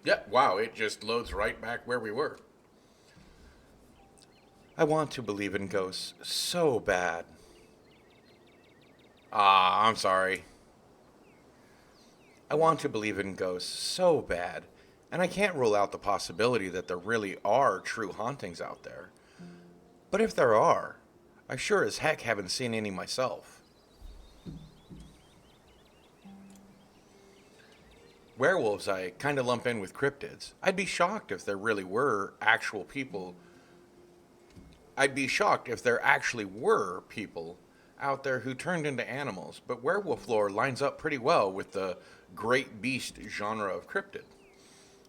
Yeah, wow, it just loads right back where we were. I want to believe in ghosts so bad. Ah, I'm sorry. I want to believe in ghosts so bad, and I can't rule out the possibility that there really are true hauntings out there. But if there are, I sure as heck haven't seen any myself. Werewolves I kind of lump in with cryptids. I'd be shocked if there really were actual people. I'd be shocked if there actually were people out there who turned into animals, but werewolf lore lines up pretty well with the great beast genre of cryptid.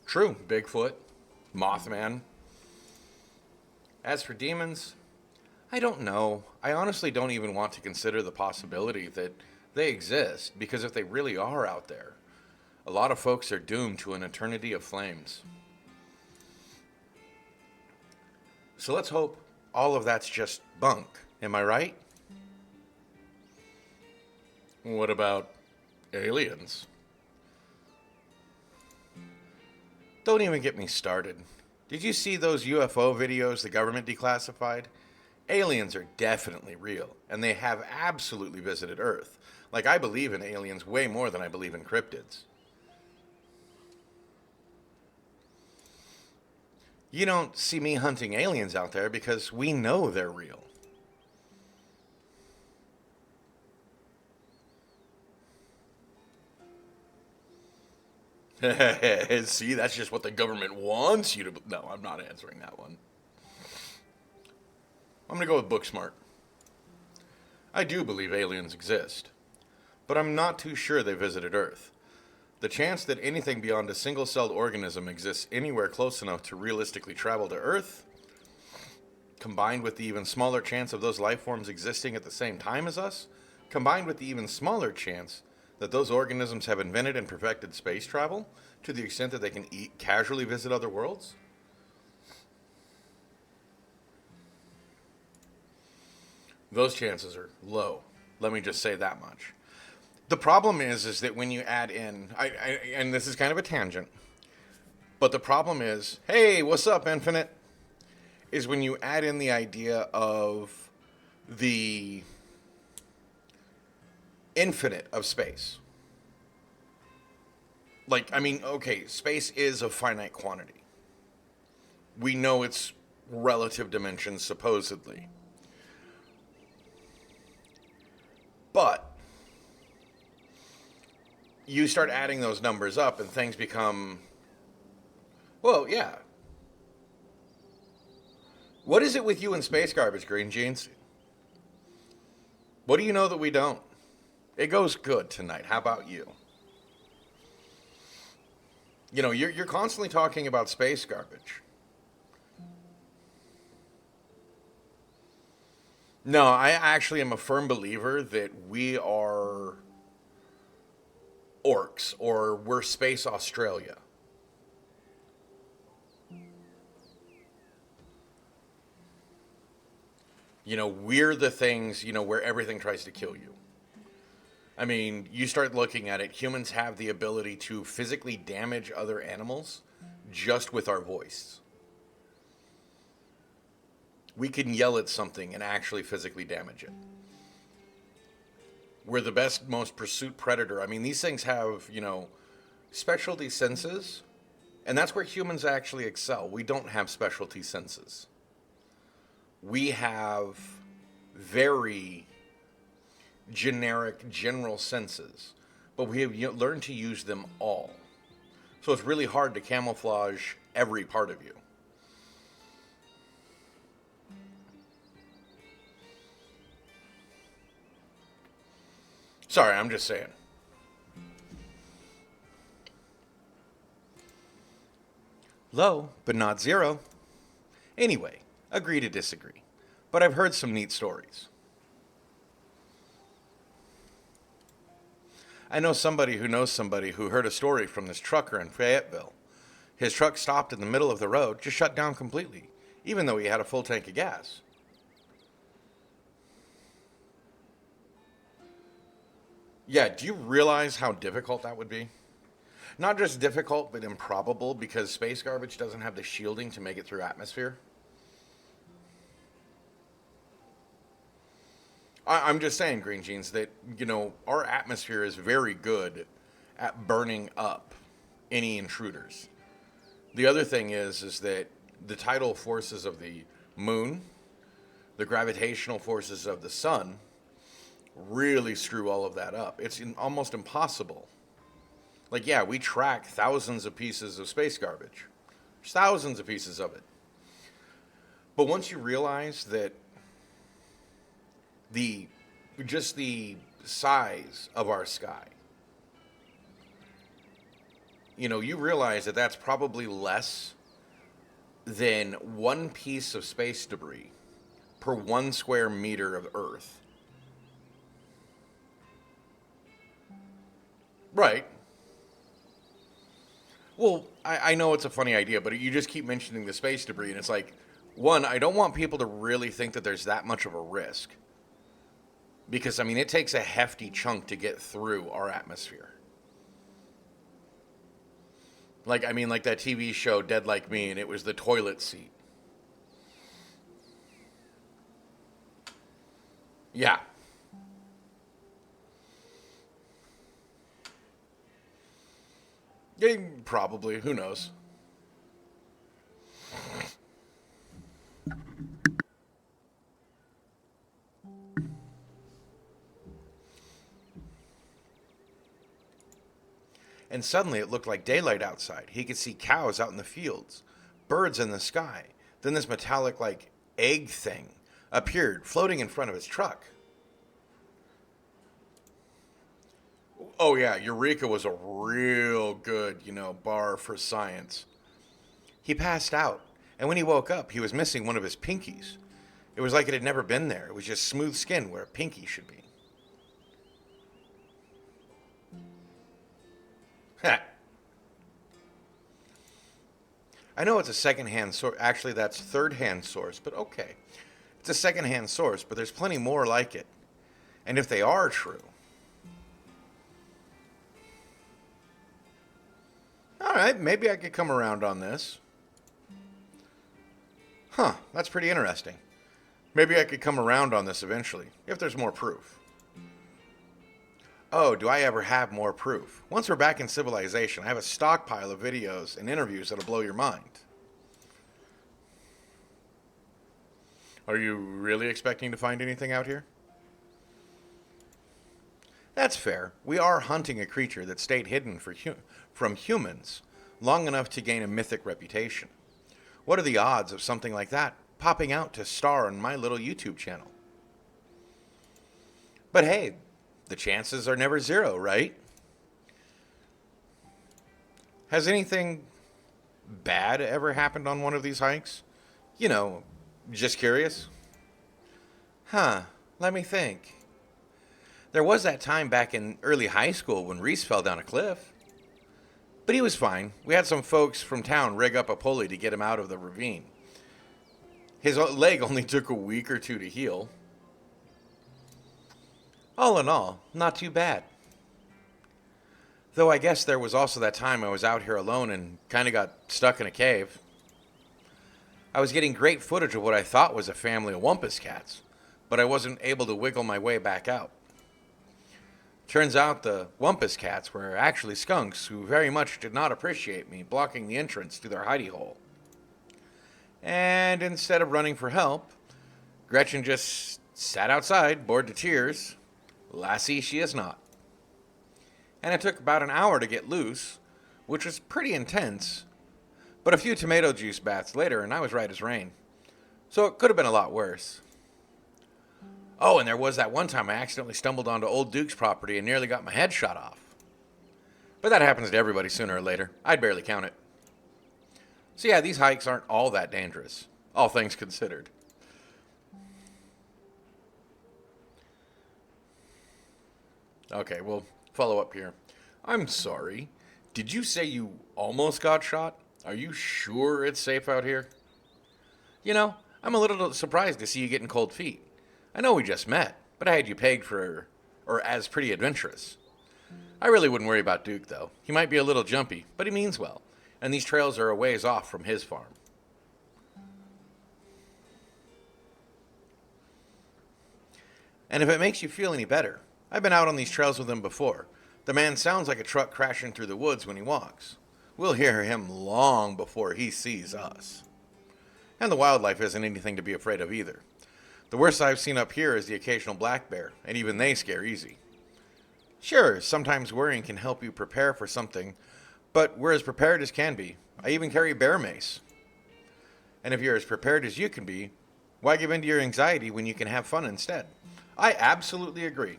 True, Bigfoot, Mothman. As for demons, I don't know. I honestly don't even want to consider the possibility that they exist, because if they really are out there, a lot of folks are doomed to an eternity of flames. So let's hope all of that's just bunk. Am I right? What about aliens? Don't even get me started. Did you see those UFO videos the government declassified? Aliens are definitely real, and they have absolutely visited Earth. Like, I believe in aliens way more than I believe in cryptids. You don't see me hunting aliens out there because we know they're real. See, that's just what the government wants you to. No, I'm not answering that one. I'm going to go with Booksmart. I do believe aliens exist, but I'm not too sure they visited Earth. The chance that anything beyond a single celled organism exists anywhere close enough to realistically travel to Earth, combined with the even smaller chance of those life forms existing at the same time as us, combined with the even smaller chance that those organisms have invented and perfected space travel to the extent that they can casually visit other worlds, those chances are low. Let me just say that much. The problem is that when you add in, and this is kind of a tangent, but the problem is, hey, what's up, Infinite? Is when you add in the idea of the infinite of space. Like, I mean, okay, space is a finite quantity. We know its relative dimensions, supposedly. But you start adding those numbers up and things become, well, yeah. What is it with you and space garbage, Green Jeans? What do you know that we don't? It goes good tonight. How about you? You know, you're constantly talking about space garbage. No, I actually am a firm believer that we are orcs or we're space Australia. You know, we're the things, you know, where everything tries to kill you. I mean, you start looking at it, humans have the ability to physically damage other animals just with our voice. We can yell at something and actually physically damage it. We're the best, most pursuit predator. I mean, these things have, you know, specialty senses, and that's where humans actually excel. We don't have specialty senses. We have very generic, general senses, but we have learned to use them all. So it's really hard to camouflage every part of you. Sorry, I'm just saying. Low, but not zero. Anyway, agree to disagree. But I've heard some neat stories. I know somebody who knows somebody who heard a story from this trucker in Fayetteville. His truck stopped in the middle of the road, just shut down completely, even though he had a full tank of gas. Yeah, do you realize how difficult that would be? Not just difficult, but improbable because space garbage doesn't have the shielding to make it through atmosphere. I'm just saying, Green Jeans, that, our atmosphere is very good at burning up any intruders. The other thing is that the tidal forces of the moon, the gravitational forces of the sun, really screw all of that up. It's almost impossible. Like, yeah, we track thousands of pieces of space garbage. There's thousands of pieces of it. But once you realize that just the size of our sky, you realize that that's probably less than one piece of space debris per 1 square meter of Earth. Right. Well, I know it's a funny idea, but you just keep mentioning the space debris, and it's like, one, I don't want people to really think that there's that much of a risk. Because, it takes a hefty chunk to get through our atmosphere. Like that TV show, Dead Like Me, and it was the toilet seat. Yeah. Yeah, probably. Who knows? And suddenly it looked like daylight outside. He could see cows out in the fields, birds in the sky. Then this metallic, egg thing appeared, floating in front of his truck. Oh, yeah, Eureka was a real good, bar for science. He passed out, and when he woke up, he was missing one of his pinkies. It was like it had never been there. It was just smooth skin where a pinky should be. I know it's a second-hand source. Actually, that's third-hand source, but okay. It's a second-hand source, but there's plenty more like it. And if they are true... All right, maybe I could come around on this. Huh, that's pretty interesting. Maybe I could come around on this eventually, if there's more proof. Oh, do I ever have more proof? Once we're back in civilization, I have a stockpile of videos and interviews that'll blow your mind. Are you really expecting to find anything out here? That's fair. We are hunting a creature that stayed hidden from humans long enough to gain a mythic reputation. What are the odds of something like that popping out to star on my little YouTube channel? But hey, the chances are never zero, right? Has anything bad ever happened on one of these hikes? Just curious. Let me think. There was that time back in early high school when Reese fell down a cliff. But he was fine. We had some folks from town rig up a pulley to get him out of the ravine. His leg only took a week or two to heal. All in all, not too bad. Though I guess there was also that time I was out here alone and kind of got stuck in a cave. I was getting great footage of what I thought was a family of Wumpus cats, but I wasn't able to wiggle my way back out. Turns out the Wumpus cats were actually skunks who very much did not appreciate me blocking the entrance to their hidey hole. And instead of running for help, Gretchen just sat outside, bored to tears. Lassie she is not. And it took about an hour to get loose, which was pretty intense, but a few tomato juice baths later and I was right as rain. So it could have been a lot worse. Oh, and there was that one time I accidentally stumbled onto Old Duke's property and nearly got my head shot off. But that happens to everybody sooner or later. I'd barely count it. So yeah, these hikes aren't all that dangerous, all things considered. Okay, we'll follow up here. I'm sorry. Did you say you almost got shot? Are you sure it's safe out here? I'm a little surprised to see you getting cold feet. I know we just met, but I had you pegged as pretty adventurous. I really wouldn't worry about Duke, though. He might be a little jumpy, but he means well, and these trails are a ways off from his farm. And if it makes you feel any better, I've been out on these trails with him before. The man sounds like a truck crashing through the woods when he walks. We'll hear him long before he sees us. And the wildlife isn't anything to be afraid of either. The worst I've seen up here is the occasional black bear, and even they scare easy. Sure, sometimes worrying can help you prepare for something, but we're as prepared as can be. I even carry bear mace. And if you're as prepared as you can be, why give in to your anxiety when you can have fun instead? I absolutely agree.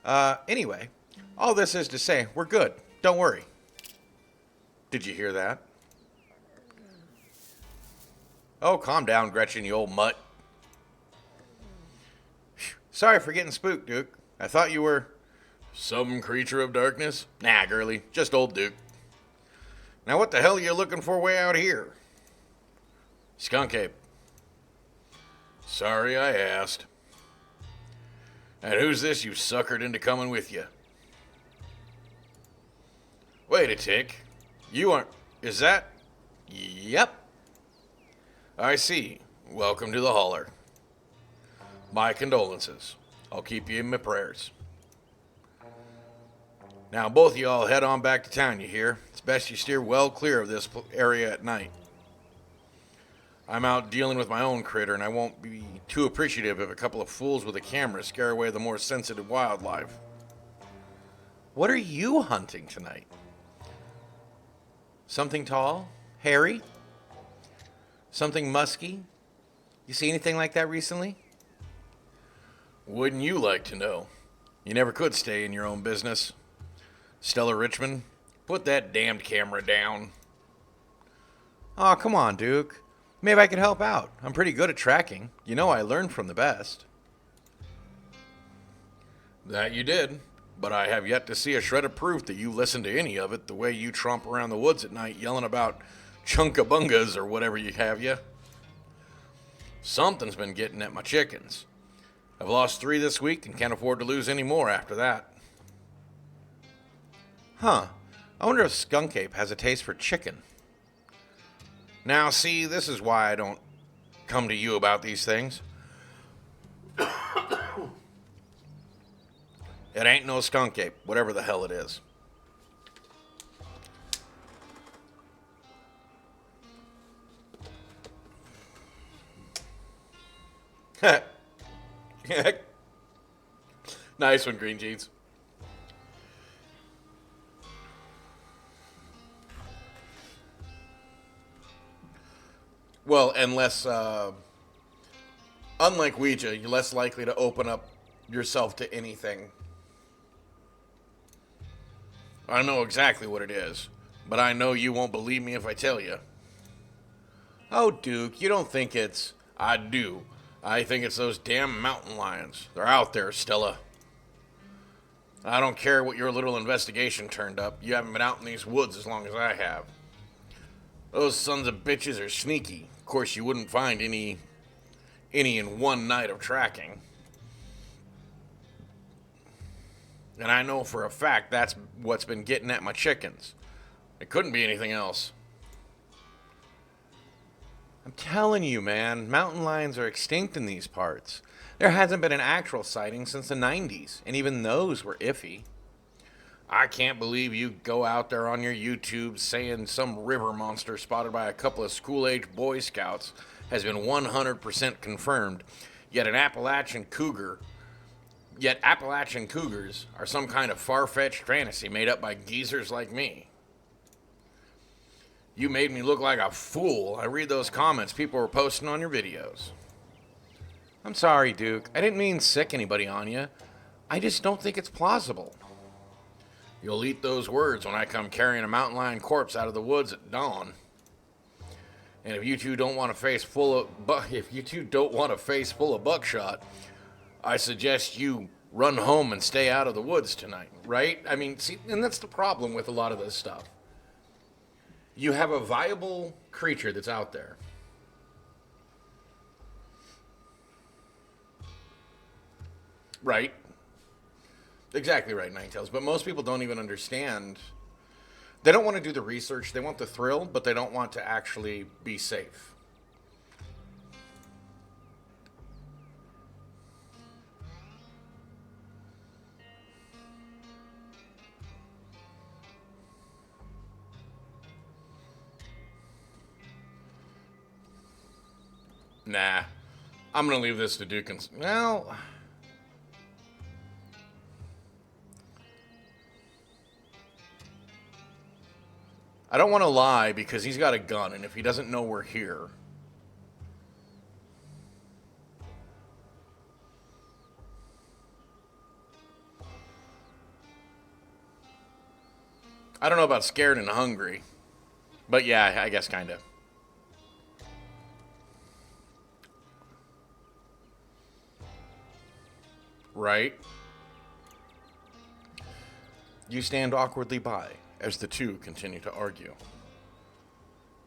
Anyway, all this is to say, we're good. Don't worry. Did you hear that? Oh, calm down, Gretchen, you old mutt. Sorry for getting spooked, Duke. I thought you were some creature of darkness. Nah, girlie, just old Duke. Now what the hell are you looking for way out here? Skunk ape. Sorry I asked. And who's this you suckered into coming with you? Wait a tick. You aren't... Is that... Yep. I see. Welcome to the holler. My condolences. I'll keep you in my prayers. Now both of y'all head on back to town, you hear? It's best you steer well clear of this area at night. I'm out dealing with my own critter, and I won't be too appreciative if a couple of fools with a camera scare away the more sensitive wildlife. What are you hunting tonight? Something tall? Hairy? Something musky? You see anything like that recently? Wouldn't you like to know? You never could stay in your own business. Stella Richmond, put that damned camera down. Aw, come on, Duke. Maybe I could help out. I'm pretty good at tracking. You know I learned from the best. That you did, but I have yet to see a shred of proof that you listened to any of it the way you tromp around the woods at night yelling about chunkabungas or whatever you have you. Something's been getting at my chickens. I've lost 3 this week and can't afford to lose any more after that. Huh. I wonder if Skunk Ape has a taste for chicken. Now, see, this is why I don't come to you about these things. It ain't no skunk ape, whatever the hell it is. Nice one, Green Jeans. Well, and less, unlike Ouija, you're less likely to open up yourself to anything. I know exactly what it is, but I know you won't believe me if I tell you. Oh, Duke, you don't think it's... I do. I think it's those damn mountain lions. They're out there, Stella. I don't care what your little investigation turned up. You haven't been out in these woods as long as I have. Those sons of bitches are sneaky. Of course, you wouldn't find any in one night of tracking. And I know for a fact that's what's been getting at my chickens. It couldn't be anything else. I'm telling you, man, mountain lions are extinct in these parts. There hasn't been an actual sighting since the 90s, and even those were iffy. I can't believe you go out there on your YouTube saying some river monster spotted by a couple of school-age Boy Scouts has been 100% confirmed, yet Appalachian cougars are some kind of far-fetched fantasy made up by geezers like me. You made me look like a fool. I read those comments people were posting on your videos. I'm sorry, Duke. I didn't mean sick anybody on you. I just don't think it's plausible. You'll eat those words when I come carrying a mountain lion corpse out of the woods at dawn. And if you two don't want a face full of buckshot, I suggest you run home and stay out of the woods tonight, right? I mean, see, and that's the problem with a lot of this stuff. You have a viable creature that's out there. Right. Exactly right, Ninetales. But most people don't even understand. They don't want to do the research. They want the thrill, but they don't want to actually be safe. Nah. I'm going to leave this to Duke and... Well... I don't want to lie because he's got a gun, and if he doesn't know we're here... I don't know about scared and hungry. But yeah, I guess kind of. Right? You stand awkwardly by as the two continue to argue.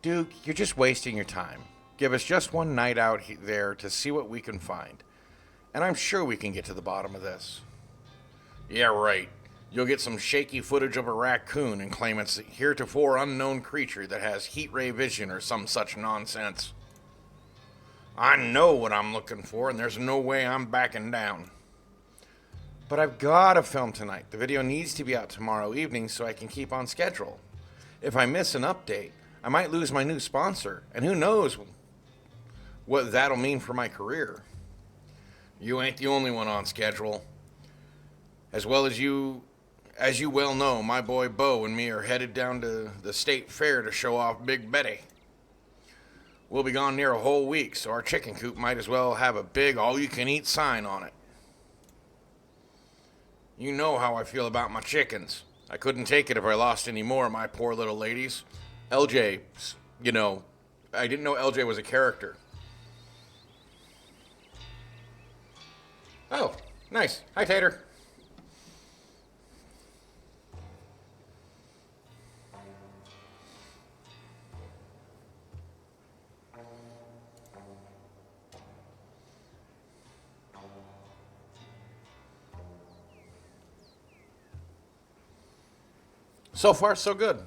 Duke, you're just wasting your time. Give us just one night out there to see what we can find. And I'm sure we can get to the bottom of this. Yeah, right. You'll get some shaky footage of a raccoon and claim it's a heretofore unknown creature that has heat ray vision or some such nonsense. I know what I'm looking for, and there's no way I'm backing down. But I've got to film tonight. The video needs to be out tomorrow evening so I can keep on schedule. If I miss an update, I might lose my new sponsor, and who knows what that'll mean for my career. You ain't the only one on schedule. As you well know, my boy Bo and me are headed down to the state fair to show off Big Betty. We'll be gone near a whole week, so our chicken coop might as well have a big all-you-can-eat sign on it. You know how I feel about my chickens. I couldn't take it if I lost any more of my poor little ladies. LJ, I didn't know LJ was a character. Oh, nice. Hi, Tater. So far, so good.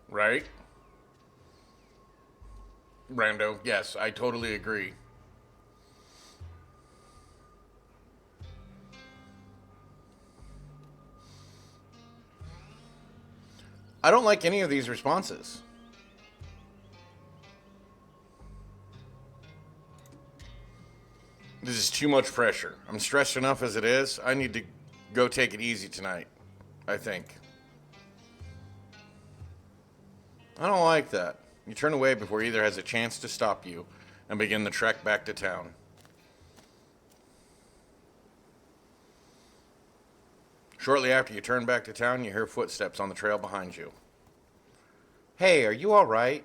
Right? Brando, yes, I totally agree. I don't like any of these responses. This is too much pressure. I'm stressed enough as it is. I need to go take it easy tonight, I think. I don't like that. You turn away before either has a chance to stop you and begin the trek back to town. Shortly after you turn back to town, you hear footsteps on the trail behind you. Hey, are you all right?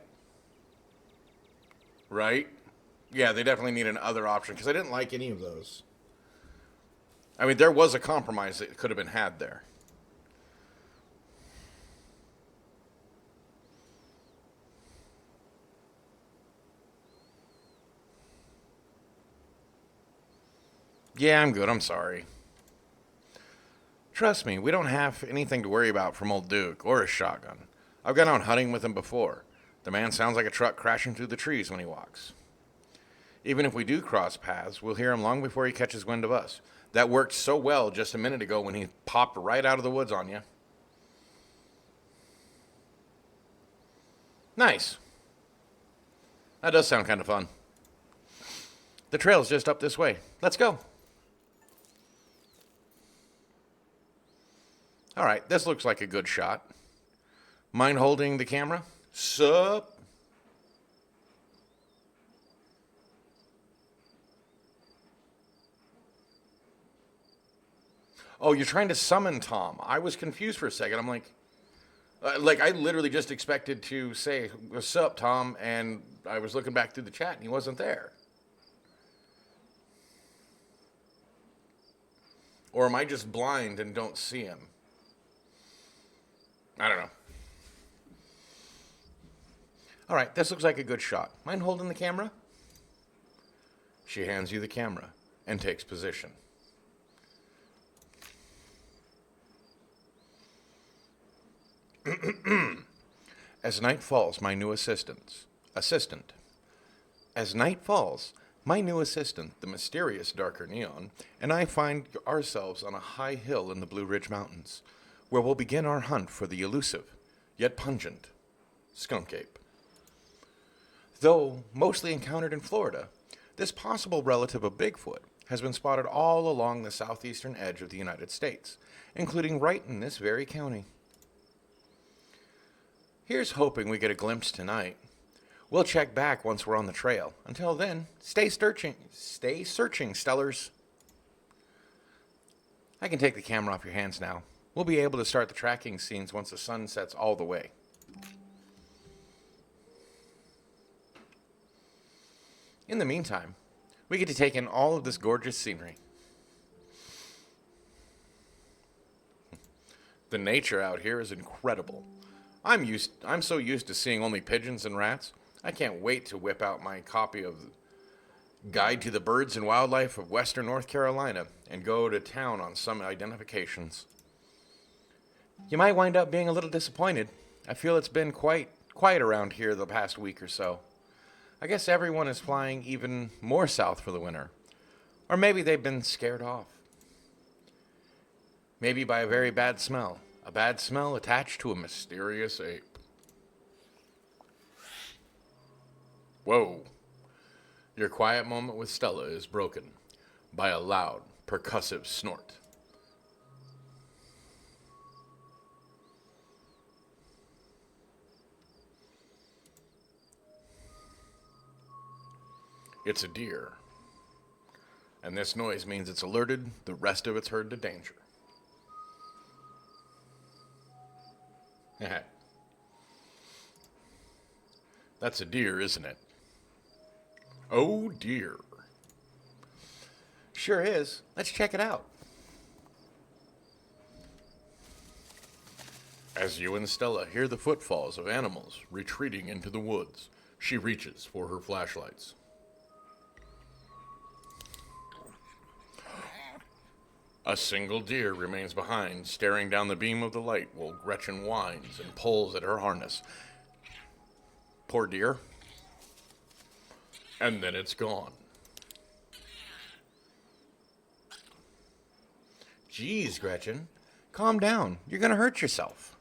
Right? Yeah, they definitely need another option because I didn't like any of those. I mean, there was a compromise that could have been had there. Yeah, I'm good. I'm sorry. Trust me, we don't have anything to worry about from old Duke or his shotgun. I've gone out hunting with him before. The man sounds like a truck crashing through the trees when he walks. Even if we do cross paths, we'll hear him long before he catches wind of us. That worked so well just a minute ago when he popped right out of the woods on you. Nice. That does sound kind of fun. The trail's just up this way. Let's go. All right, this looks like a good shot. Mind holding the camera? Sup? Oh, you're trying to summon Tom. I was confused for a second. I'm like, Like, I literally just expected to say, "What's up, Tom?" And I was looking back through the chat and he wasn't there. Or am I just blind and don't see him? I don't know. All right, this looks like a good shot. Mind holding the camera? She hands you the camera and takes position. As night falls, my new assistant. As night falls, my new assistant, the mysterious Darker Neon, and I find ourselves on a high hill in the Blue Ridge Mountains, where we'll begin our hunt for the elusive, yet pungent, skunk ape. Though mostly encountered in Florida, this possible relative of Bigfoot has been spotted all along the southeastern edge of the United States, including right in this very county. Here's hoping we get a glimpse tonight. We'll check back once we're on the trail. Until then, stay searching, Stellars. I can take the camera off your hands now. We'll be able to start the tracking scenes once the sun sets all the way. In the meantime, we get to take in all of this gorgeous scenery. The nature out here is incredible. I'm so used to seeing only pigeons and rats. I can't wait to whip out my copy of Guide to the Birds and Wildlife of Western North Carolina and go to town on some identifications. You might wind up being a little disappointed. I feel it's been quite quiet around here the past week or so. I guess everyone is flying even more south for the winter. Or maybe they've been scared off. Maybe by a very bad smell. A bad smell attached to a mysterious ape. Whoa. Your quiet moment with Stella is broken by a loud, percussive snort. It's a deer. And this noise means it's alerted the rest of its herd to danger. That's a deer, isn't it? Oh dear. Sure is. Let's check it out. As you and Stella hear the footfalls of animals retreating into the woods, she reaches for her flashlights. A single deer remains behind, staring down the beam of the light while Gretchen whines and pulls at her harness. Poor deer. And then it's gone. Geez, Gretchen, calm down. You're going to hurt yourself.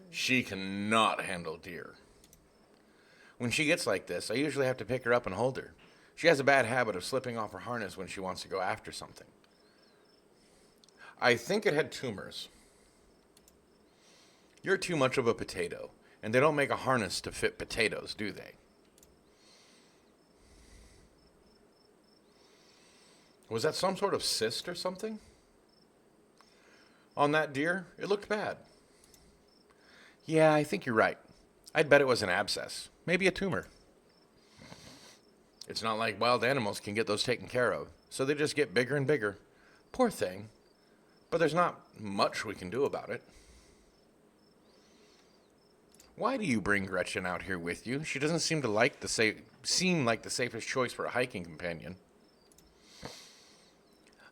She cannot handle deer. When she gets like this, I usually have to pick her up and hold her. She has a bad habit of slipping off her harness when she wants to go after something. I think it had tumors. You're too much of a potato, and they don't make a harness to fit potatoes, do they? Was that some sort of cyst or something? On that deer, it looked bad. Yeah, I think you're right. I'd bet it was an abscess, maybe a tumor. It's not like wild animals can get those taken care of, so they just get bigger and bigger. Poor thing. But there's not much we can do about it. Why do you bring Gretchen out here with you? She doesn't seem like the safest choice for a hiking companion.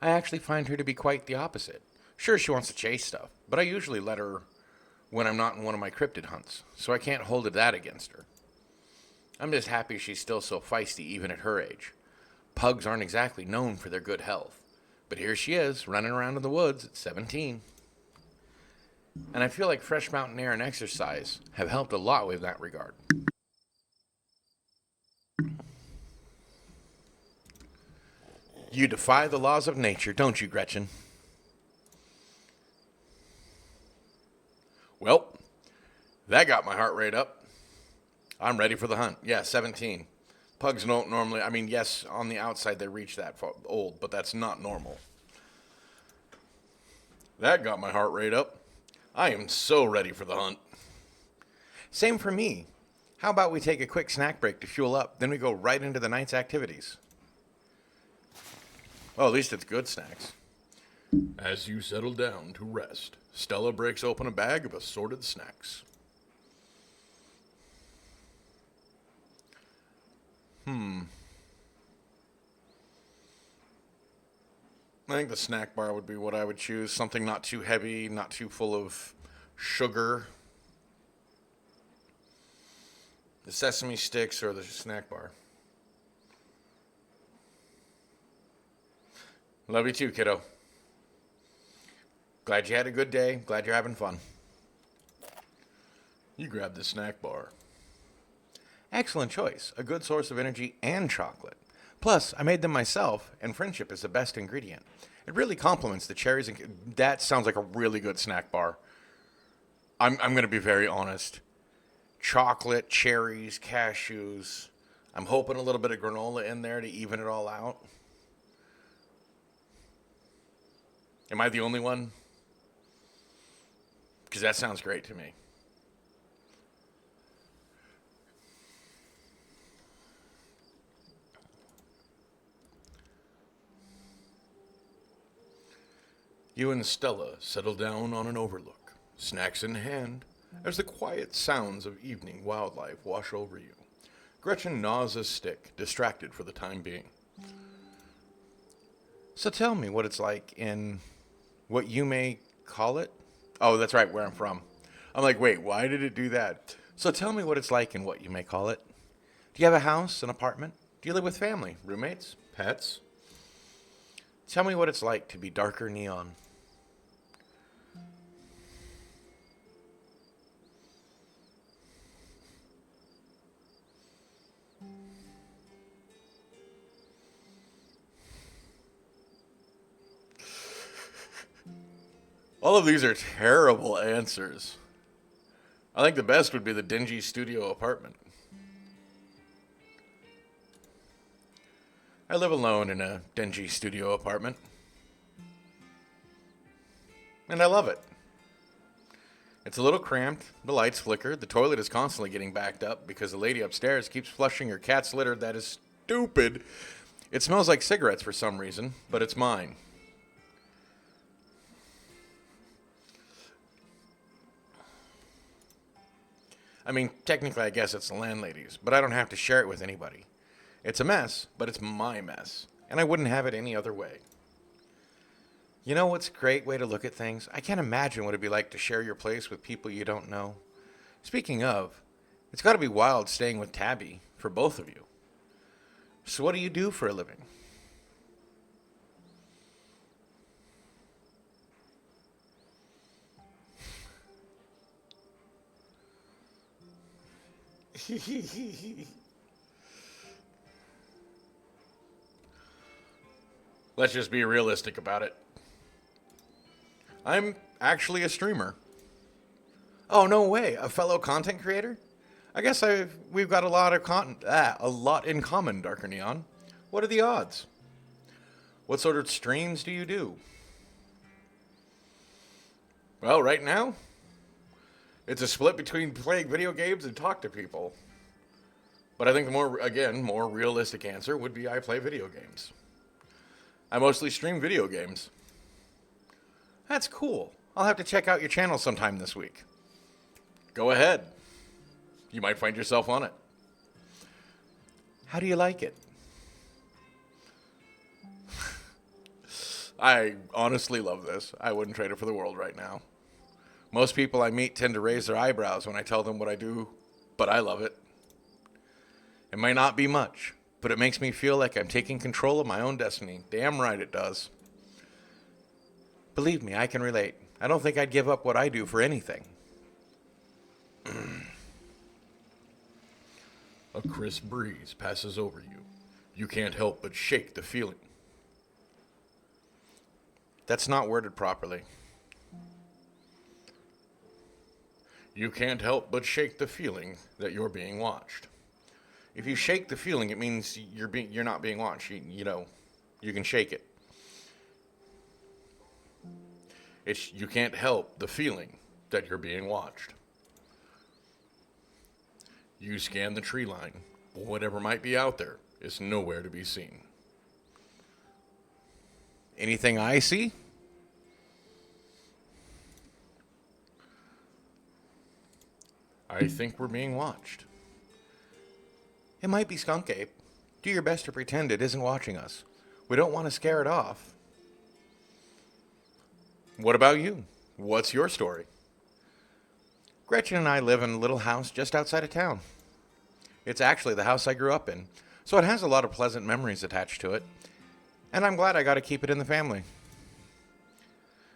I actually find her to be quite the opposite. Sure, she wants to chase stuff, but I usually let her when I'm not in one of my cryptid hunts, so I can't hold that against her. I'm just happy she's still so feisty even at her age. Pugs aren't exactly known for their good health. But here she is, running around in the woods at 17. And I feel like fresh mountain air and exercise have helped a lot with that regard. You defy the laws of nature, don't you, Gretchen? Well, that got my heart rate up. I'm ready for the hunt. Yeah, 17. Pugs don't normally, yes, on the outside they reach that old, but that's not normal. That got my heart rate up. I am so ready for the hunt. Same for me. How about we take a quick snack break to fuel up, then we go right into the night's activities? Well, at least it's good snacks. As you settle down to rest, Stella breaks open a bag of assorted snacks. I think the snack bar would be what I would choose. Something not too heavy, not too full of sugar. The sesame sticks or the snack bar. Love you too, kiddo. Glad you had a good day. Glad you're having fun. You grabbed the snack bar. Excellent choice. A good source of energy and chocolate. Plus, I made them myself, and friendship is the best ingredient. It really complements the cherries and... That sounds like a really good snack bar. I'm going to be very honest. Chocolate, cherries, cashews. I'm hoping a little bit of granola in there to even it all out. Am I the only one? Because that sounds great to me. You and Stella settle down on an overlook, snacks in hand, as the quiet sounds of evening wildlife wash over you. Gretchen gnaws a stick, distracted for the time being. So tell me what it's like in what you may call it. Oh, that's right, where I'm from. I'm like, wait, why did it do that? So tell me what it's like in what you may call it. Do you have a house, an apartment? Do you live with family, roommates, pets? Tell me what it's like to be darker neon. All of these are terrible answers. I think the best would be the dingy studio apartment. I live alone in a dingy studio apartment. And I love it. It's a little cramped, the lights flicker, the toilet is constantly getting backed up because the lady upstairs keeps flushing her cat's litter that is stupid. It smells like cigarettes for some reason, but it's mine. I mean, technically I guess it's the landlady's, but I don't have to share it with anybody. It's a mess, but it's my mess, and I wouldn't have it any other way. You know what's a great way to look at things? I can't imagine what it'd be like to share your place with people you don't know. Speaking of, it's got to be wild staying with Tabby, for both of you. So what do you do for a living? Let's just be realistic about it. I'm actually a streamer. Oh, no way. A fellow content creator? I guess we've got a lot in common, Darker Neon. What are the odds? What sort of streams do you do? Well, right now, it's a split between playing video games and talk to people. But I think the more realistic answer would be I play video games. I mostly stream video games. That's cool. I'll have to check out your channel sometime this week. Go ahead. You might find yourself on it. How do you like it? I honestly love this. I wouldn't trade it for the world right now. Most people I meet tend to raise their eyebrows when I tell them what I do, but I love it. It might not be much, but it makes me feel like I'm taking control of my own destiny. Damn right it does. Believe me, I can relate. I don't think I'd give up what I do for anything. A crisp breeze passes over you. You can't help but shake the feeling. That's not worded properly. You can't help but shake the feeling that you're being watched. If you shake the feeling, it means you're not being watched. You can shake it. You can't help the feeling that you're being watched. You scan the tree line. Whatever might be out there is nowhere to be seen. Anything I see? I think we're being watched. It might be Skunk Ape. Do your best to pretend it isn't watching us. We don't want to scare it off. What about you? What's your story? Gretchen and I live in a little house just outside of town. It's actually the house I grew up in, so it has a lot of pleasant memories attached to it, and I'm glad I got to keep it in the family.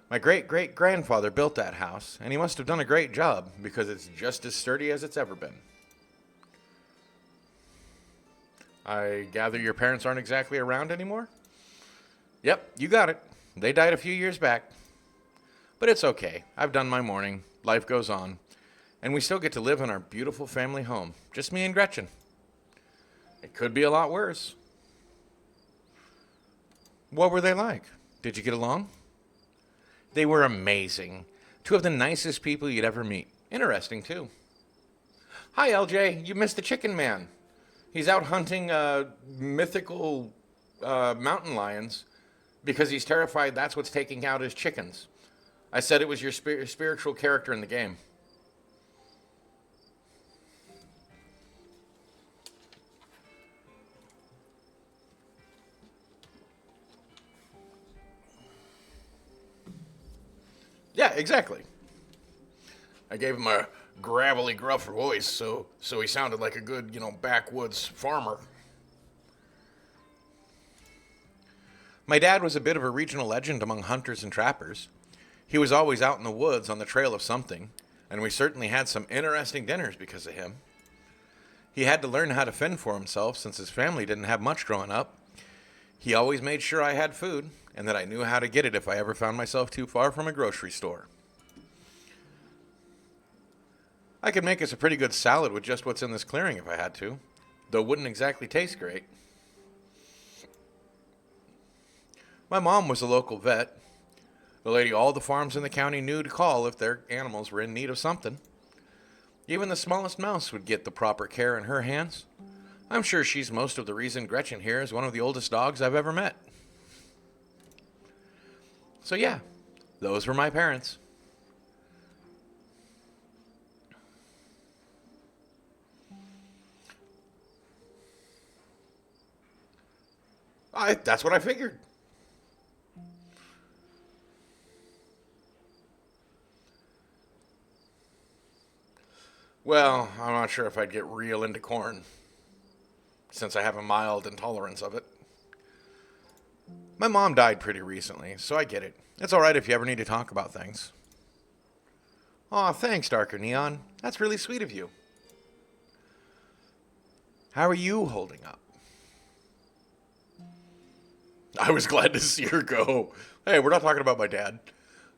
My great-great-grandfather built that house, and he must have done a great job because it's just as sturdy as it's ever been. I gather your parents aren't exactly around anymore? Yep, you got it. They died a few years back. But it's okay. I've done my mourning. Life goes on. And we still get to live in our beautiful family home. Just me and Gretchen. It could be a lot worse. What were they like? Did you get along? They were amazing. Two of the nicest people you'd ever meet. Interesting, too. Hi, LJ. You missed the chicken man. He's out hunting mythical mountain lions because he's terrified that's what's taking out his chickens. I said it was your spiritual character in the game. Yeah, exactly. I gave him a gravelly, gruff voice, so he sounded like a good, backwoods farmer. My dad was a bit of a regional legend among hunters and trappers. He was always out in the woods on the trail of something, and we certainly had some interesting dinners because of him. He had to learn how to fend for himself since his family didn't have much growing up. He always made sure I had food, and that I knew how to get it if I ever found myself too far from a grocery store. I could make us a pretty good salad with just what's in this clearing if I had to, though it wouldn't exactly taste great. My mom was a local vet, the lady all the farms in the county knew to call if their animals were in need of something. Even the smallest mouse would get the proper care in her hands. I'm sure she's most of the reason Gretchen here is one of the oldest dogs I've ever met. So yeah, those were my parents. That's what I figured. Well, I'm not sure if I'd get real into corn, since I have a mild intolerance of it. My mom died pretty recently, so I get it. It's alright if you ever need to talk about things. Aw, thanks, Darker Neon. That's really sweet of you. How are you holding up? I was glad to see her go. Hey, we're not talking about my dad.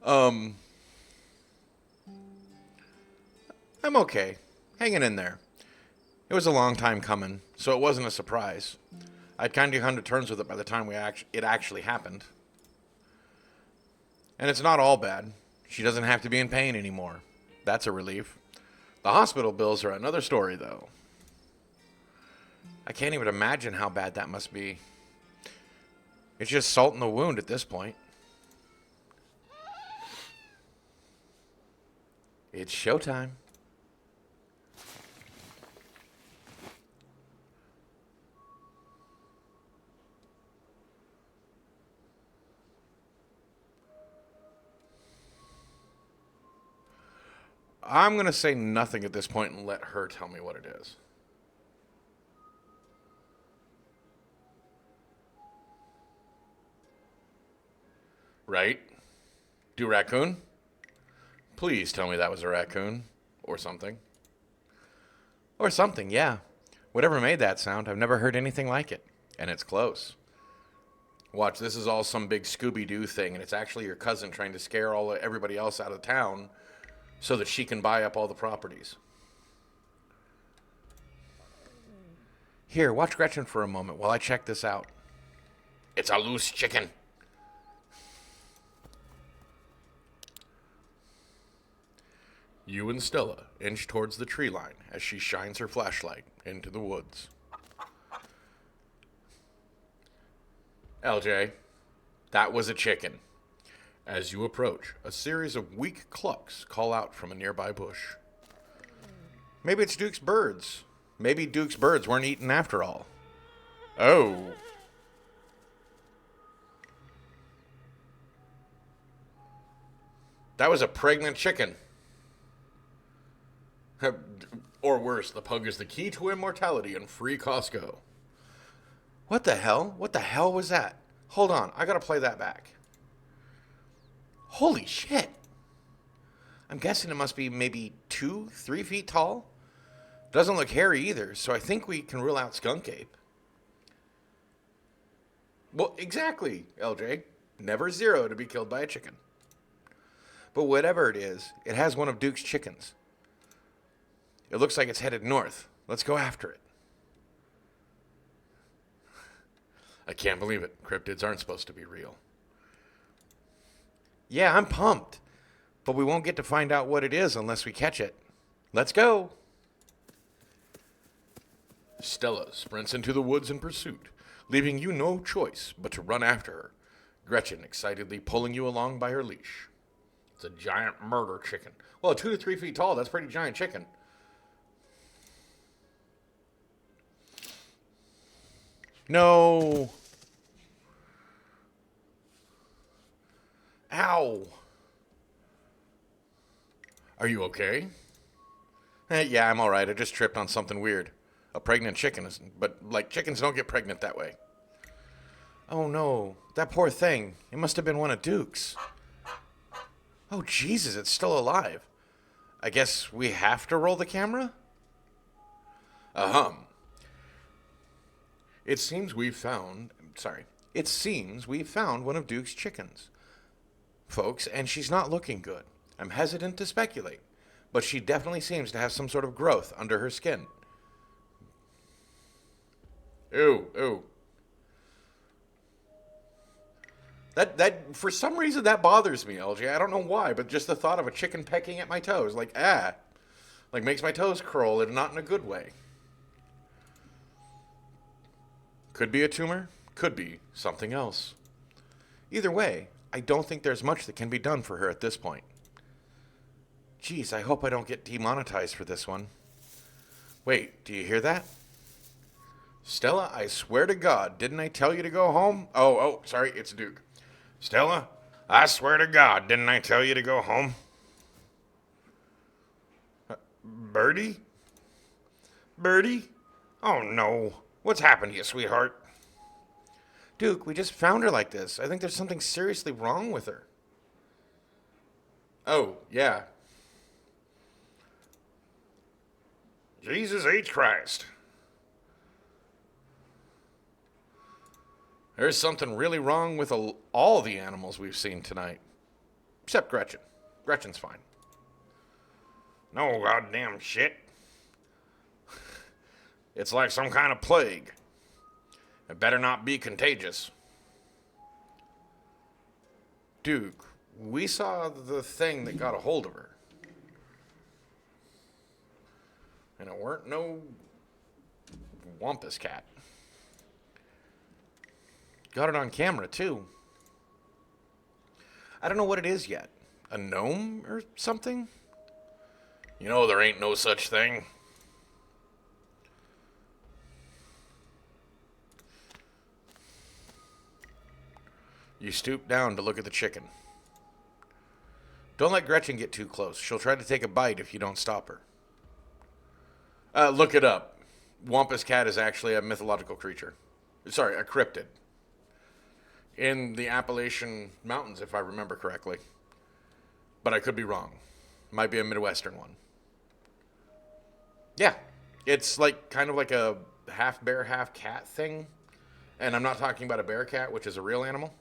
I'm okay. Hanging in there. It was a long time coming, so it wasn't a surprise. I'd kind of come to terms with it by the time it actually happened. And it's not all bad. She doesn't have to be in pain anymore. That's a relief. The hospital bills are another story, though. I can't even imagine how bad that must be. It's just salt in the wound at this point. It's showtime. I'm going to say nothing at this point and let her tell me what it is. Right? Do raccoon? Please tell me that was a raccoon. Or something. Or something, yeah. Whatever made that sound, I've never heard anything like it. And it's close. Watch, this is all some big Scooby-Doo thing, and it's actually your cousin trying to scare everybody else out of town so that she can buy up all the properties. Here, watch Gretchen for a moment while I check this out. It's a loose chicken. You and Stella inch towards the tree line as she shines her flashlight into the woods. LJ, that was a chicken. As you approach, a series of weak clucks call out from a nearby bush. Maybe it's Duke's birds. Maybe Duke's birds weren't eaten after all. Oh. That was a pregnant chicken. Or worse, the pug is the key to immortality and free Costco. What the hell? What the hell was that? Hold on, I gotta play that back. Holy shit. I'm guessing it must be maybe 2-3 feet tall. Doesn't look hairy either, so I think we can rule out skunk ape. Well, exactly, LJ. Never zero to be killed by a chicken. But whatever it is, it has one of Duke's chickens. It looks like it's headed north. Let's go after it. I can't believe it. Cryptids aren't supposed to be real. Yeah, I'm pumped. But we won't get to find out what it is unless we catch it. Let's go. Stella sprints into the woods in pursuit, leaving you no choice but to run after her, Gretchen excitedly pulling you along by her leash. It's a giant murder chicken. Well, 2 to 3 feet tall, that's a pretty giant chicken. No. Ow. Are you okay? Yeah, I'm all right. I just tripped on something weird. A pregnant chicken, but like chickens don't get pregnant that way. Oh no, that poor thing. It must have been one of Duke's. Oh Jesus, it's still alive. I guess we have to roll the camera? It seems we've found one of Duke's chickens. Folks, and she's not looking good. I'm hesitant to speculate, but she definitely seems to have some sort of growth under her skin. Ew. That for some reason that bothers me, LJ. I don't know why, but just the thought of a chicken pecking at my toes, like makes my toes curl, and not in a good way. Could be a tumor, could be something else. Either way, I don't think there's much that can be done for her at this point. Geez, I hope I don't get demonetized for this one. Wait, do you hear that? Stella, I swear to God, didn't I tell you to go home? Oh, sorry, it's Duke. Stella, I swear to God, didn't I tell you to go home? Birdie? Birdie? Oh no. What's happened to you, sweetheart? Duke, we just found her like this. I think there's something seriously wrong with her. Oh, yeah. Jesus H. Christ. There's something really wrong with all the animals we've seen tonight. Except Gretchen. Gretchen's fine. No goddamn shit. It's like some kind of plague. It better not be contagious. Duke, we saw the thing that got a hold of her. And it weren't no wampus cat. Got it on camera, too. I don't know what it is yet. A gnome or something? You know there ain't no such thing. You stoop down to look at the chicken. Don't let Gretchen get too close. She'll try to take a bite if you don't stop her. Look it up. Wampus cat is actually a mythological creature. Sorry, a cryptid. In the Appalachian Mountains, if I remember correctly. But I could be wrong. Might be a Midwestern one. Yeah. It's like kind of like a half bear, half cat thing. And I'm not talking about a bear cat, which is a real animal.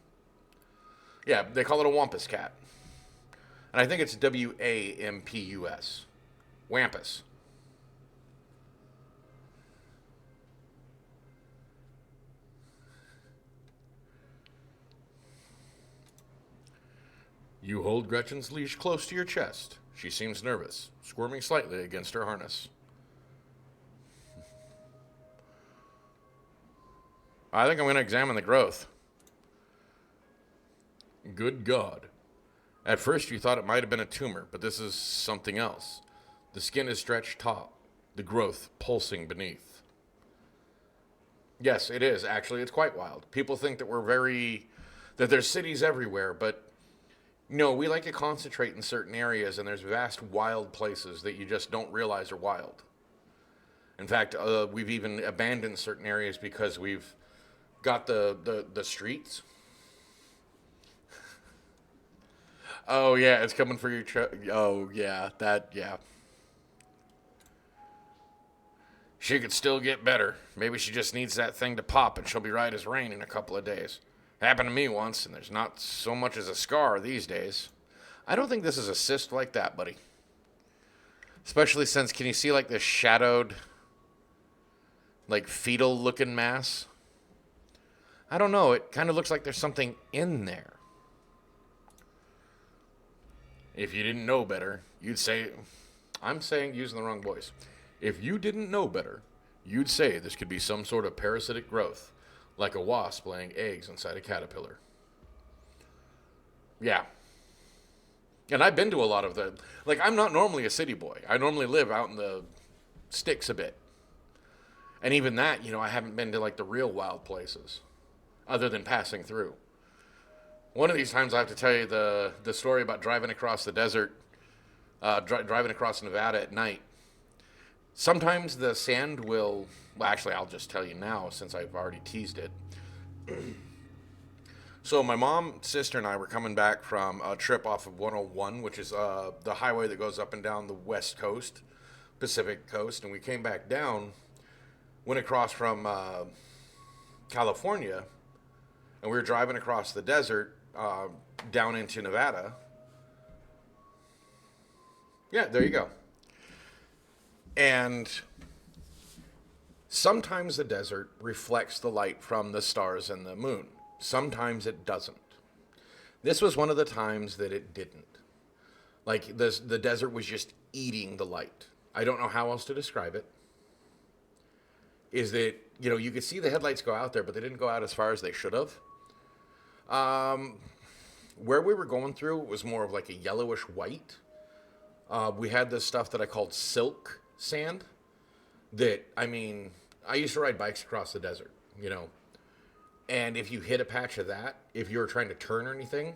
Yeah, they call it a wampus cat. And I think it's Wampus. Wampus. You hold Gretchen's leash close to your chest. She seems nervous, squirming slightly against her harness. I think I'm going to examine the growth. Good God. At first you thought it might have been a tumor, but this is something else. The skin is stretched taut, the growth pulsing beneath. Yes, it is. Actually, it's quite wild. People think that there's cities everywhere, but no, we like to concentrate in certain areas, and there's vast wild places that you just don't realize are wild. In fact, we've even abandoned certain areas because we've got the streets. Oh, yeah, it's coming for your oh, yeah, yeah. She could still get better. Maybe she just needs that thing to pop and she'll be right as rain in a couple of days. Happened to me once, and there's not so much as a scar these days. I don't think this is a cyst like that, buddy. Especially since, can you see like this shadowed, like fetal looking mass? I don't know. It kind of looks like there's something in there. If you didn't know better, you'd say, I'm saying using the wrong voice. If you didn't know better, you'd say this could be some sort of parasitic growth, like a wasp laying eggs inside a caterpillar. Yeah. And I've been to a lot of the, like, I'm not normally a city boy. I normally live out in the sticks a bit. And even that, I haven't been to like the real wild places, other than passing through. One of these times I have to tell you the story about driving across the desert, driving across Nevada at night. Sometimes the sand will, well, actually, I'll just tell you now since I've already teased it. So my mom, sister, and I were coming back from a trip off of 101, which is the highway that goes up and down the west coast, Pacific coast, and we came back down, went across from California, and we were driving across the desert down into Nevada. Yeah, there you go. And sometimes the desert reflects the light from the stars and the moon. Sometimes it doesn't. This was one of the times that it didn't. Like the desert was just eating the light. I don't know how else to describe it. Is that, you could see the headlights go out there, but they didn't go out as far as they should have. Where we were going through, it was more of like a yellowish white. We had this stuff that I called silk sand that, I used to ride bikes across the desert, and if you hit a patch of that, if you were trying to turn or anything,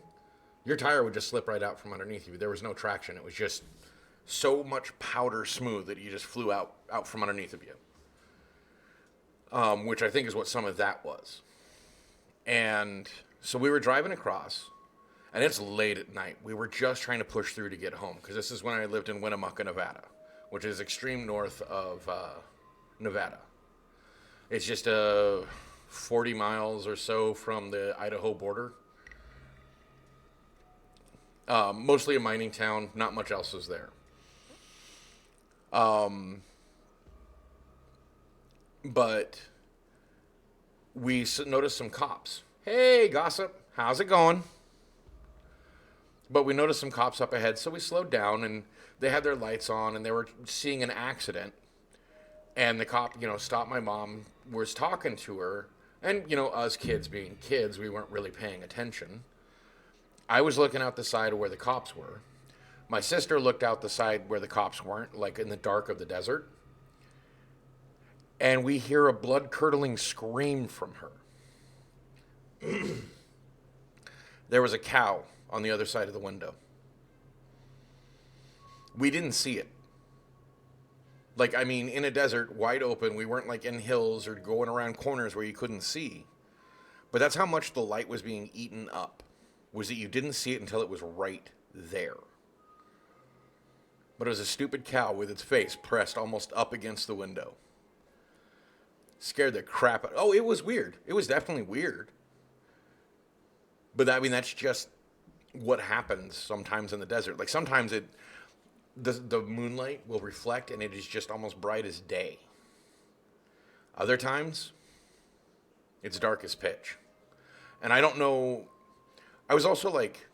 your tire would just slip right out from underneath you. There was no traction. It was just so much powder smooth that you just flew out from underneath of you, which I think is what some of that was. And so we were driving across, and it's late at night. We were just trying to push through to get home, because this is when I lived in Winnemucca, Nevada, which is extreme north of Nevada. It's just 40 miles or so from the Idaho border. Mostly a mining town. Not much else is there. But we noticed some cops. Hey, gossip, how's it going? But we noticed some cops up ahead, so we slowed down, and they had their lights on, and they were seeing an accident. And the cop, stopped my mom, was talking to her, and, us kids being kids, we weren't really paying attention. I was looking out the side of where the cops were. My sister looked out the side where the cops weren't, like in the dark of the desert. And we hear a blood-curdling scream from her. There was a cow on the other side of the window. We didn't see it. In a desert, wide open, we weren't like in hills or going around corners where you couldn't see. But that's how much the light was being eaten up, was that you didn't see it until it was right there. But it was a stupid cow with its face pressed almost up against the window. Scared the crap out. Oh, it was weird. It was definitely weird. But that's just what happens sometimes in the desert. Like sometimes the moonlight will reflect and it is just almost bright as day. Other times, it's dark as pitch. And I don't know, I was also like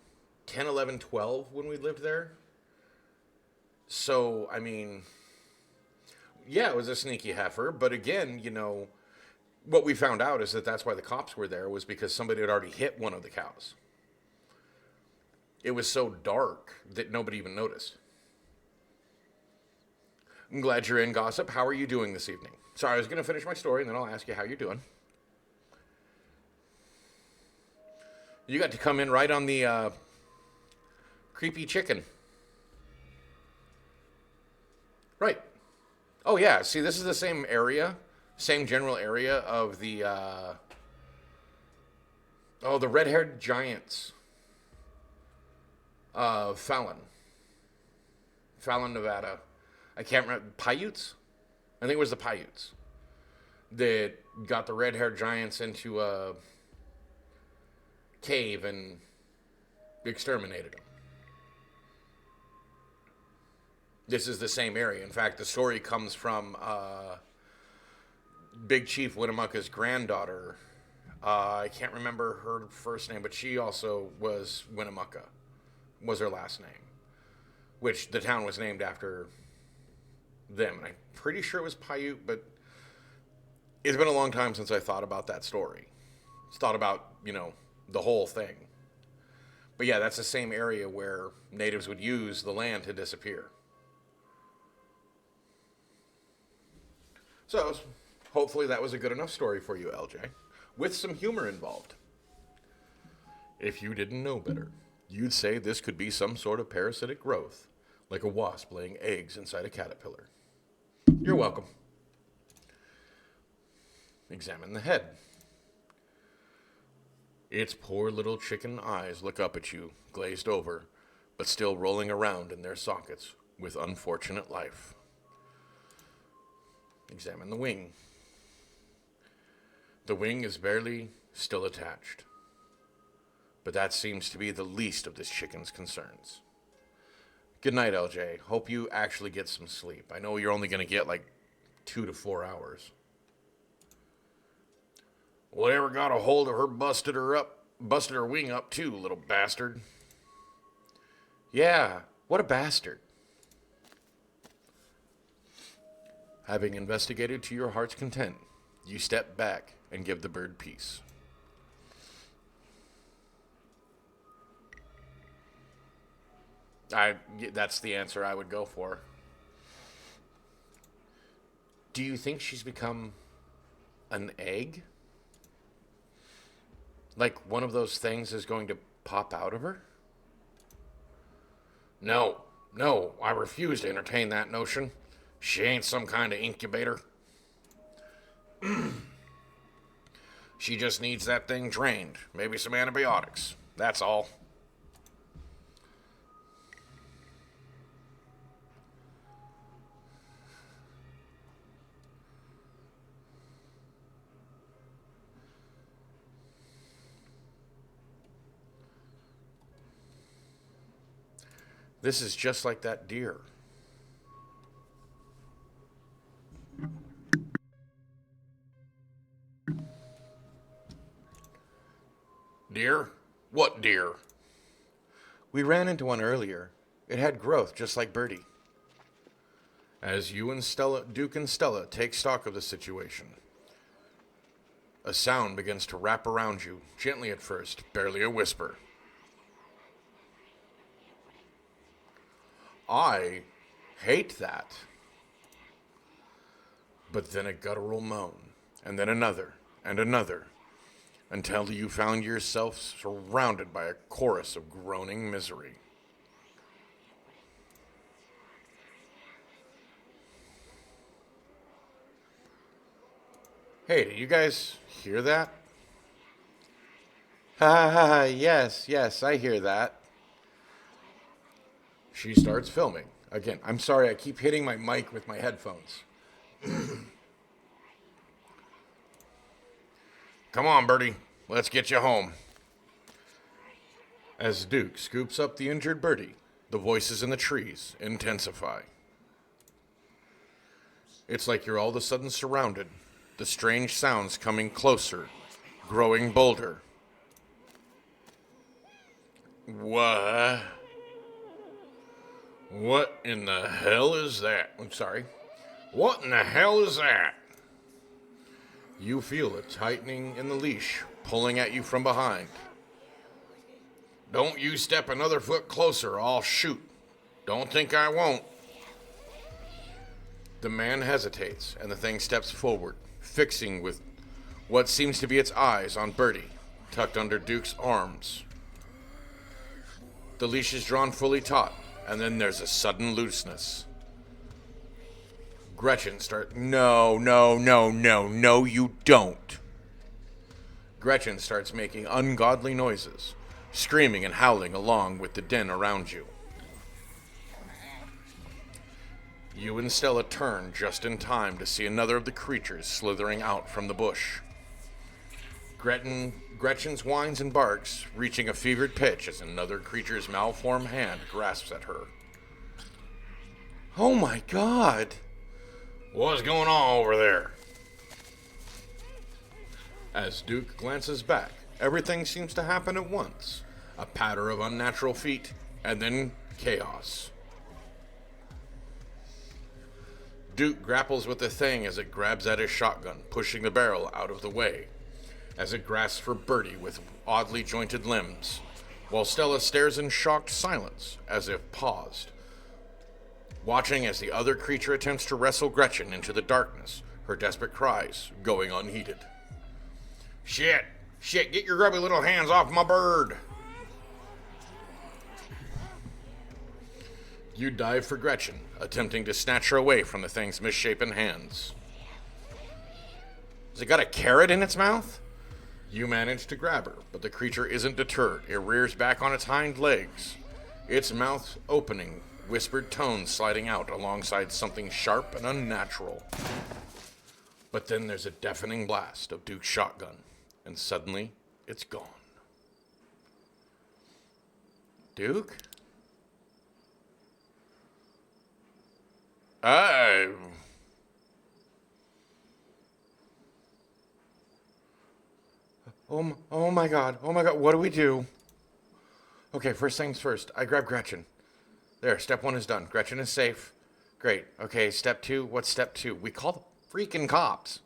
10, 11, 12 when we lived there. So, I mean, yeah, it was a sneaky heifer, but again, what we found out is that that's why the cops were there, was because somebody had already hit one of the cows. It was so dark that nobody even noticed. I'm glad you're in, Gossip. How are you doing this evening? Sorry, I was going to finish my story, and then I'll ask you how you're doing. You got to come in right on the creepy chicken. Right. Oh, yeah. See, this is the same area, same general area of the red-haired giants of Fallon, Nevada. I can't remember. Paiutes? I think it was the Paiutes that got the red-haired giants into a cave and exterminated them. This is the same area. In fact, the story comes from Big Chief Winnemucca's granddaughter. I can't remember her first name, but she also was Winnemucca, was her last name, which the town was named after them. And I'm pretty sure it was Paiute, but it's been a long time since I thought about that story. It's thought about, the whole thing. But yeah, that's the same area where natives would use the land to disappear. So, hopefully that was a good enough story for you, LJ, with some humor involved. If you didn't know better, you'd say this could be some sort of parasitic growth, like a wasp laying eggs inside a caterpillar. You're welcome. Examine the head. Its poor little chicken eyes look up at you, glazed over, but still rolling around in their sockets with unfortunate life. Examine the wing. The wing is barely still attached, but that seems to be the least of this chicken's concerns. Good night, LJ. Hope you actually get some sleep. I know you're only going to get like 2 to 4 hours. Whatever got a hold of her busted her wing up too, little bastard. Yeah, what a bastard. Having investigated to your heart's content, you step back and give the bird peace. That's the answer I would go for. Do you think she's become an egg? Like one of those things is going to pop out of her? No, I refuse to entertain that notion. She ain't some kind of incubator. She just needs that thing drained. Maybe some antibiotics. That's all. This is just like that deer. Deer? What deer? We ran into one earlier. It had growth just like Birdie. As you and Duke and Stella take stock of the situation, a sound begins to wrap around you, gently at first, barely a whisper. I hate that. But then a guttural moan, and then another, and another, until you found yourself surrounded by a chorus of groaning misery. Hey, do you guys hear that? Ha ha ha, yes, I hear that. She starts filming. Again, I'm sorry, I keep hitting my mic with my headphones. Come on, Birdie, let's get you home. As Duke scoops up the injured Birdie, the voices in the trees intensify. It's like you're all of a sudden surrounded, the strange sounds coming closer, growing bolder. What? What in the hell is that? I'm sorry. What in the hell is that? You feel a tightening in the leash, pulling at you from behind. Don't you step another foot closer, I'll shoot. Don't think I won't. The man hesitates, and the thing steps forward, fixing with what seems to be its eyes on Bertie, tucked under Duke's arms. The leash is drawn fully taut, and then there's a sudden looseness. Gretchen starts. No, you don't. Gretchen starts making ungodly noises, screaming and howling along with the din around you. You and Stella turn just in time to see another of the creatures slithering out from the bush. Gretchen's whines and barks, reaching a fevered pitch as another creature's malformed hand grasps at her. Oh my God! What's going on over there? As Duke glances back, everything seems to happen at once. A patter of unnatural feet, and then chaos. Duke grapples with the thing as it grabs at his shotgun, pushing the barrel out of the way, as it grasps for Bertie with oddly jointed limbs, while Stella stares in shocked silence, as if paused, watching as the other creature attempts to wrestle Gretchen into the darkness, her desperate cries going unheeded. Shit! Get your grubby little hands off my bird! You dive for Gretchen, attempting to snatch her away from the thing's misshapen hands. Has it got a carrot in its mouth? You manage to grab her, but the creature isn't deterred. It rears back on its hind legs, its mouth opening, whispered tones sliding out alongside something sharp and unnatural. But then there's a deafening blast of Duke's shotgun, and suddenly it's gone. Duke? Oh my God, what do we do? Okay, first things first, I grab Gretchen. There, step 1 is done. Gretchen is safe. Great. Okay, step 2, what's step 2? We call the freaking cops.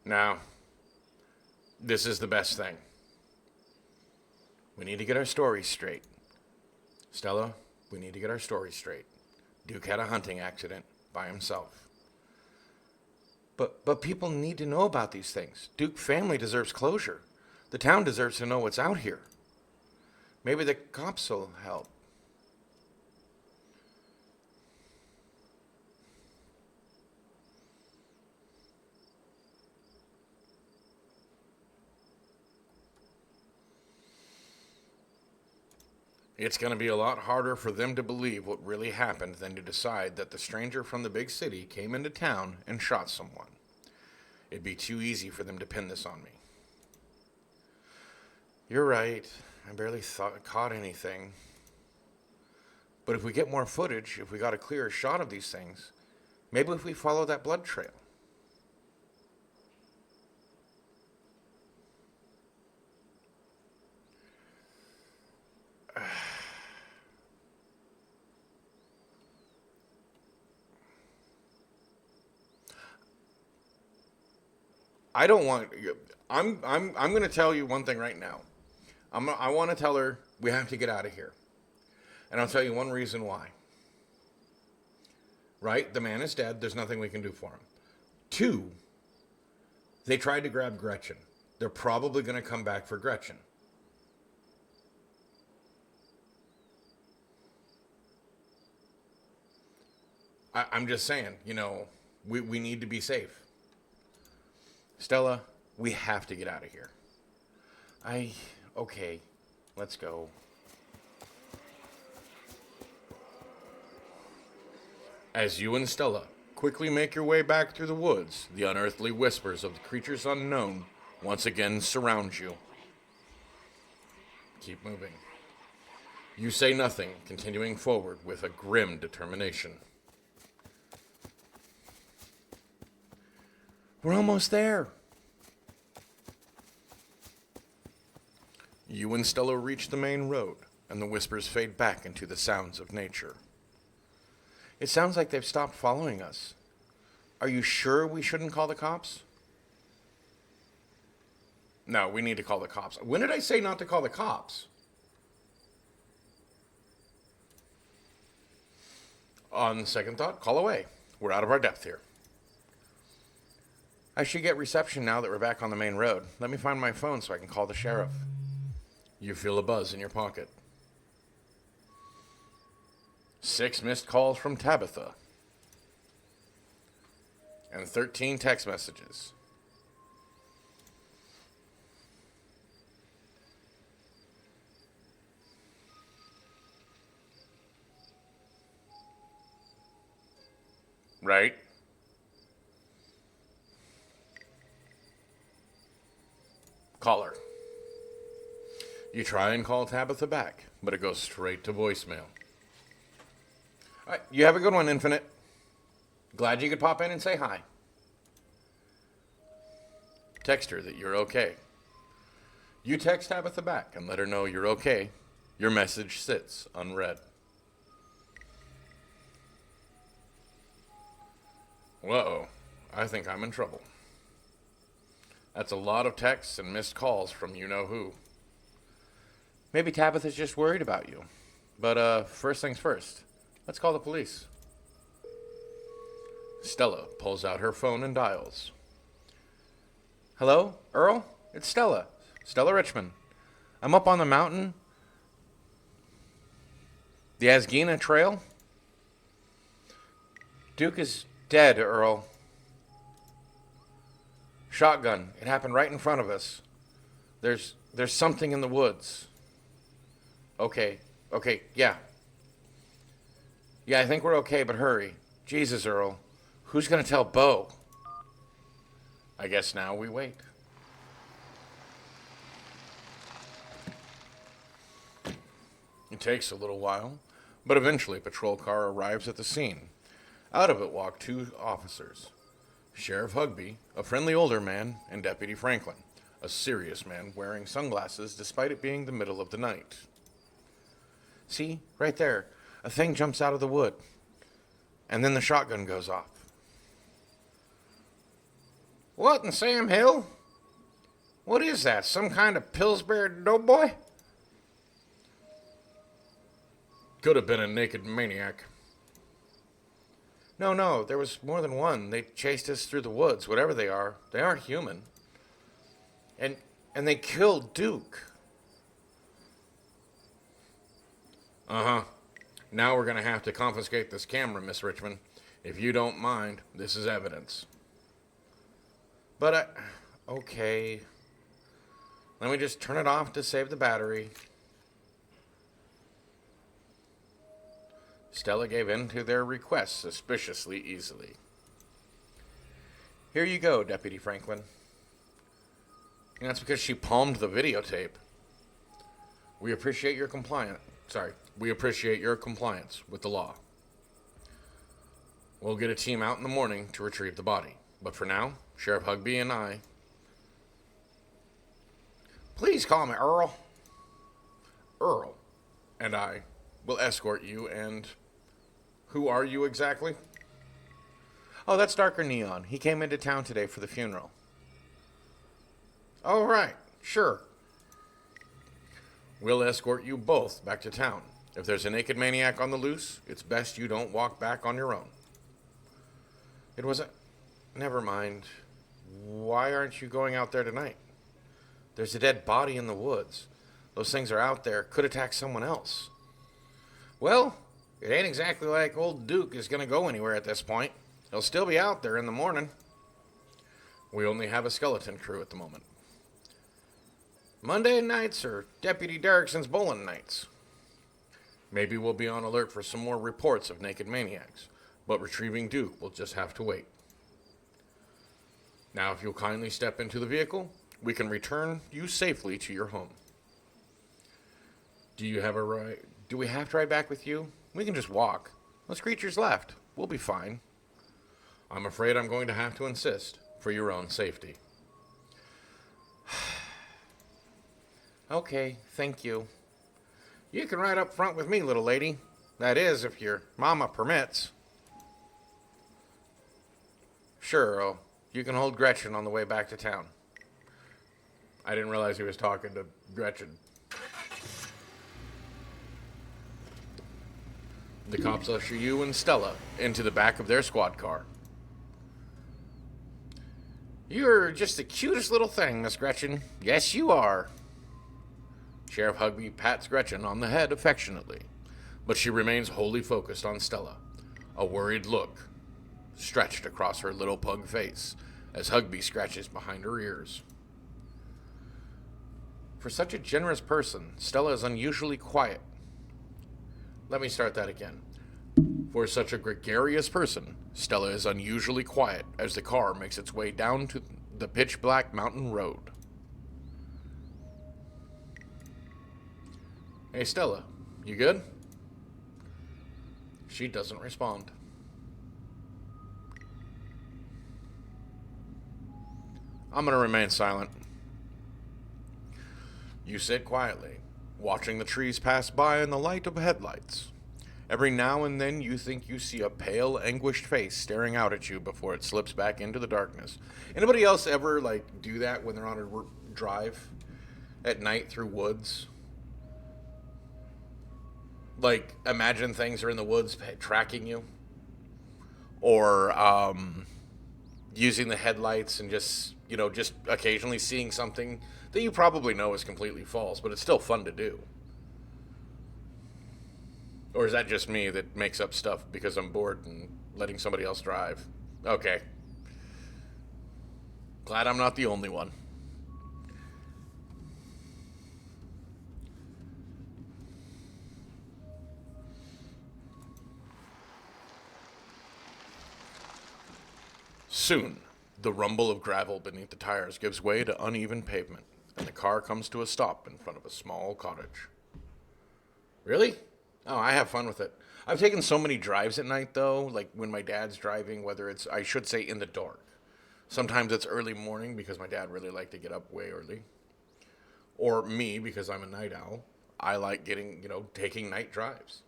Now, this is the best thing. We need to get our stories straight. Stella, we need to get our stories straight. Duke had a hunting accident by himself. But people need to know about these things. Duke family deserves closure. The town deserves to know what's out here. Maybe the cops will help. It's going to be a lot harder for them to believe what really happened than to decide that the stranger from the big city came into town and shot someone. It'd be too easy for them to pin this on me. You're right. I barely caught anything. But if we get more footage, if we got a clearer shot of these things, maybe if we follow that blood trail. I don't want. I'm going to tell you one thing right now. I want to tell her we have to get out of here, and I'll tell you one reason why. Right, the man is dead. There's nothing we can do for him. 2, they tried to grab Gretchen. They're probably going to come back for Gretchen. I'm just saying, we need to be safe. Stella, we have to get out of here. Okay, let's go. As you and Stella quickly make your way back through the woods, the unearthly whispers of the creatures unknown once again surround you. Keep moving. You say nothing, continuing forward with a grim determination. We're almost there. You and Stella reach the main road, and the whispers fade back into the sounds of nature. It sounds like they've stopped following us. Are you sure we shouldn't call the cops? No, we need to call the cops. When did I say not to call the cops? On second thought, call away. We're out of our depth here. I should get reception now that we're back on the main road. Let me find my phone so I can call the sheriff. You feel a buzz in your pocket. 6 missed calls from Tabitha. And 13 text messages. Right? Call her. You try and call Tabitha back, but it goes straight to voicemail. All right, you have a good one, Infinite. Glad you could pop in and say hi. Text her that you're okay. You text Tabitha back and let her know you're okay. Your message sits unread. Whoa, I think I'm in trouble. That's a lot of texts and missed calls from you-know-who. Maybe Tabitha's just worried about you. But first things first, let's call the police. Stella pulls out her phone and dials. Hello, Earl? It's Stella. Stella Richmond. I'm up on the mountain. The Asgina Trail. Duke is dead, Earl. Shotgun. It happened right in front of us. There's something in the woods. Okay, yeah. Yeah, I think we're okay, but hurry. Jesus, Earl. Who's gonna tell Bo? I guess now we wait. It takes a little while, but eventually a patrol car arrives at the scene. Out of it walk 2 officers. Sheriff Hugby, a friendly older man, and Deputy Franklin, a serious man wearing sunglasses despite it being the middle of the night. See, right there. A thing jumps out of the wood. And then the shotgun goes off. What in Sam Hill? What is that? Some kind of Pillsbury Doughboy? Could have been a naked maniac. No, there was more than one. They chased us through the woods, whatever they are. They aren't human. And they killed Duke. Uh-huh. Now we're going to have to confiscate this camera, Miss Richmond. If you don't mind, this is evidence. But okay. Let me just turn it off to save the battery. Stella gave in to their request suspiciously easily. Here you go, Deputy Franklin. And that's because she palmed the videotape. We appreciate your compliance with the law. We'll get a team out in the morning to retrieve the body. But for now, Sheriff Hugby and I... Please call me Earl. Earl and I will escort you and... Who are you exactly? Oh, that's Darker Neon. He came into town today for the funeral. Oh, right. Sure. We'll escort you both back to town. If there's a naked maniac on the loose, it's best you don't walk back on your own. It wasn't... Never mind. Why aren't you going out there tonight? There's a dead body in the woods. Those things are out there. Could attack someone else. Well, it ain't exactly like old Duke is going to go anywhere at this point. He'll still be out there in the morning. We only have a skeleton crew at the moment. Monday nights are Deputy Derrickson's bowling nights. Maybe we'll be on alert for some more reports of naked maniacs, but retrieving Duke will just have to wait. Now, if you'll kindly step into the vehicle, we can return you safely to your home. Do we have to ride back with you? We can just walk. Those creatures left. We'll be fine. I'm afraid I'm going to have to insist. for your own safety. Okay, thank you. You can ride up front with me, little lady. That is, if your mama permits. Sure, you can hold Gretchen on the way back to town. I didn't realize he was talking to Gretchen. The cops usher you and Stella into the back of their squad car. You're just the cutest little thing, Miss Gretchen. Yes, you are. Sheriff Hugby pats Gretchen on the head affectionately, but she remains wholly focused on Stella, a worried look stretched across her little pug face as Hugby scratches behind her ears. For such a generous person, Stella is unusually quiet. Let me start that again. For such a gregarious person, Stella is unusually quiet as the car makes its way down to the pitch-black mountain road. Hey, Stella, you good? She doesn't respond. I'm going to remain silent. You sit quietly, watching the trees pass by in the light of headlights. Every now and then you think you see a pale, anguished face staring out at you before it slips back into the darkness. Anybody else ever, do that when they're on a drive at night through woods? Imagine things are in the woods tracking you. Or, using the headlights and just occasionally seeing something that you probably know is completely false, but it's still fun to do. Or is that just me that makes up stuff because I'm bored and letting somebody else drive? Okay. Glad I'm not the only one. Soon, the rumble of gravel beneath the tires gives way to uneven pavement, and the car comes to a stop in front of a small cottage. Really? Oh, I have fun with it. I've taken so many drives at night, though, like when my dad's driving, whether it's, I should say, in the dark. Sometimes it's early morning because my dad really liked to get up way early. Or me, because I'm a night owl. I like taking night drives.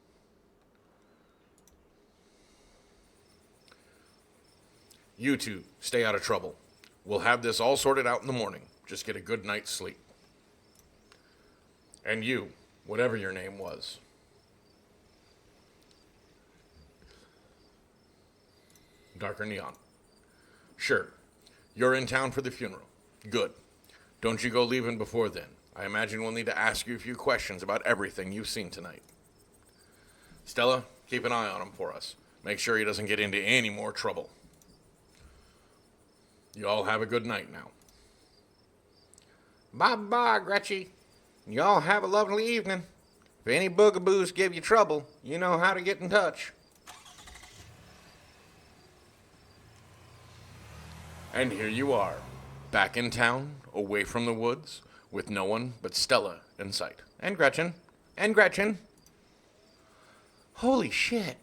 You two, stay out of trouble. We'll have this all sorted out in the morning. Just get a good night's sleep. And you, whatever your name was. Darker neon. Sure. You're in town for the funeral. Good. Don't you go leaving before then. I imagine we'll need to ask you a few questions about everything you've seen tonight. Stella, keep an eye on him for us. Make sure he doesn't get into any more trouble. You all have a good night now. Bye-bye, Gretchy. You all have a lovely evening. If any boogaboos give you trouble, you know how to get in touch. And here you are, back in town, away from the woods, with no one but Stella in sight. And Gretchen. And Gretchen. Holy shit.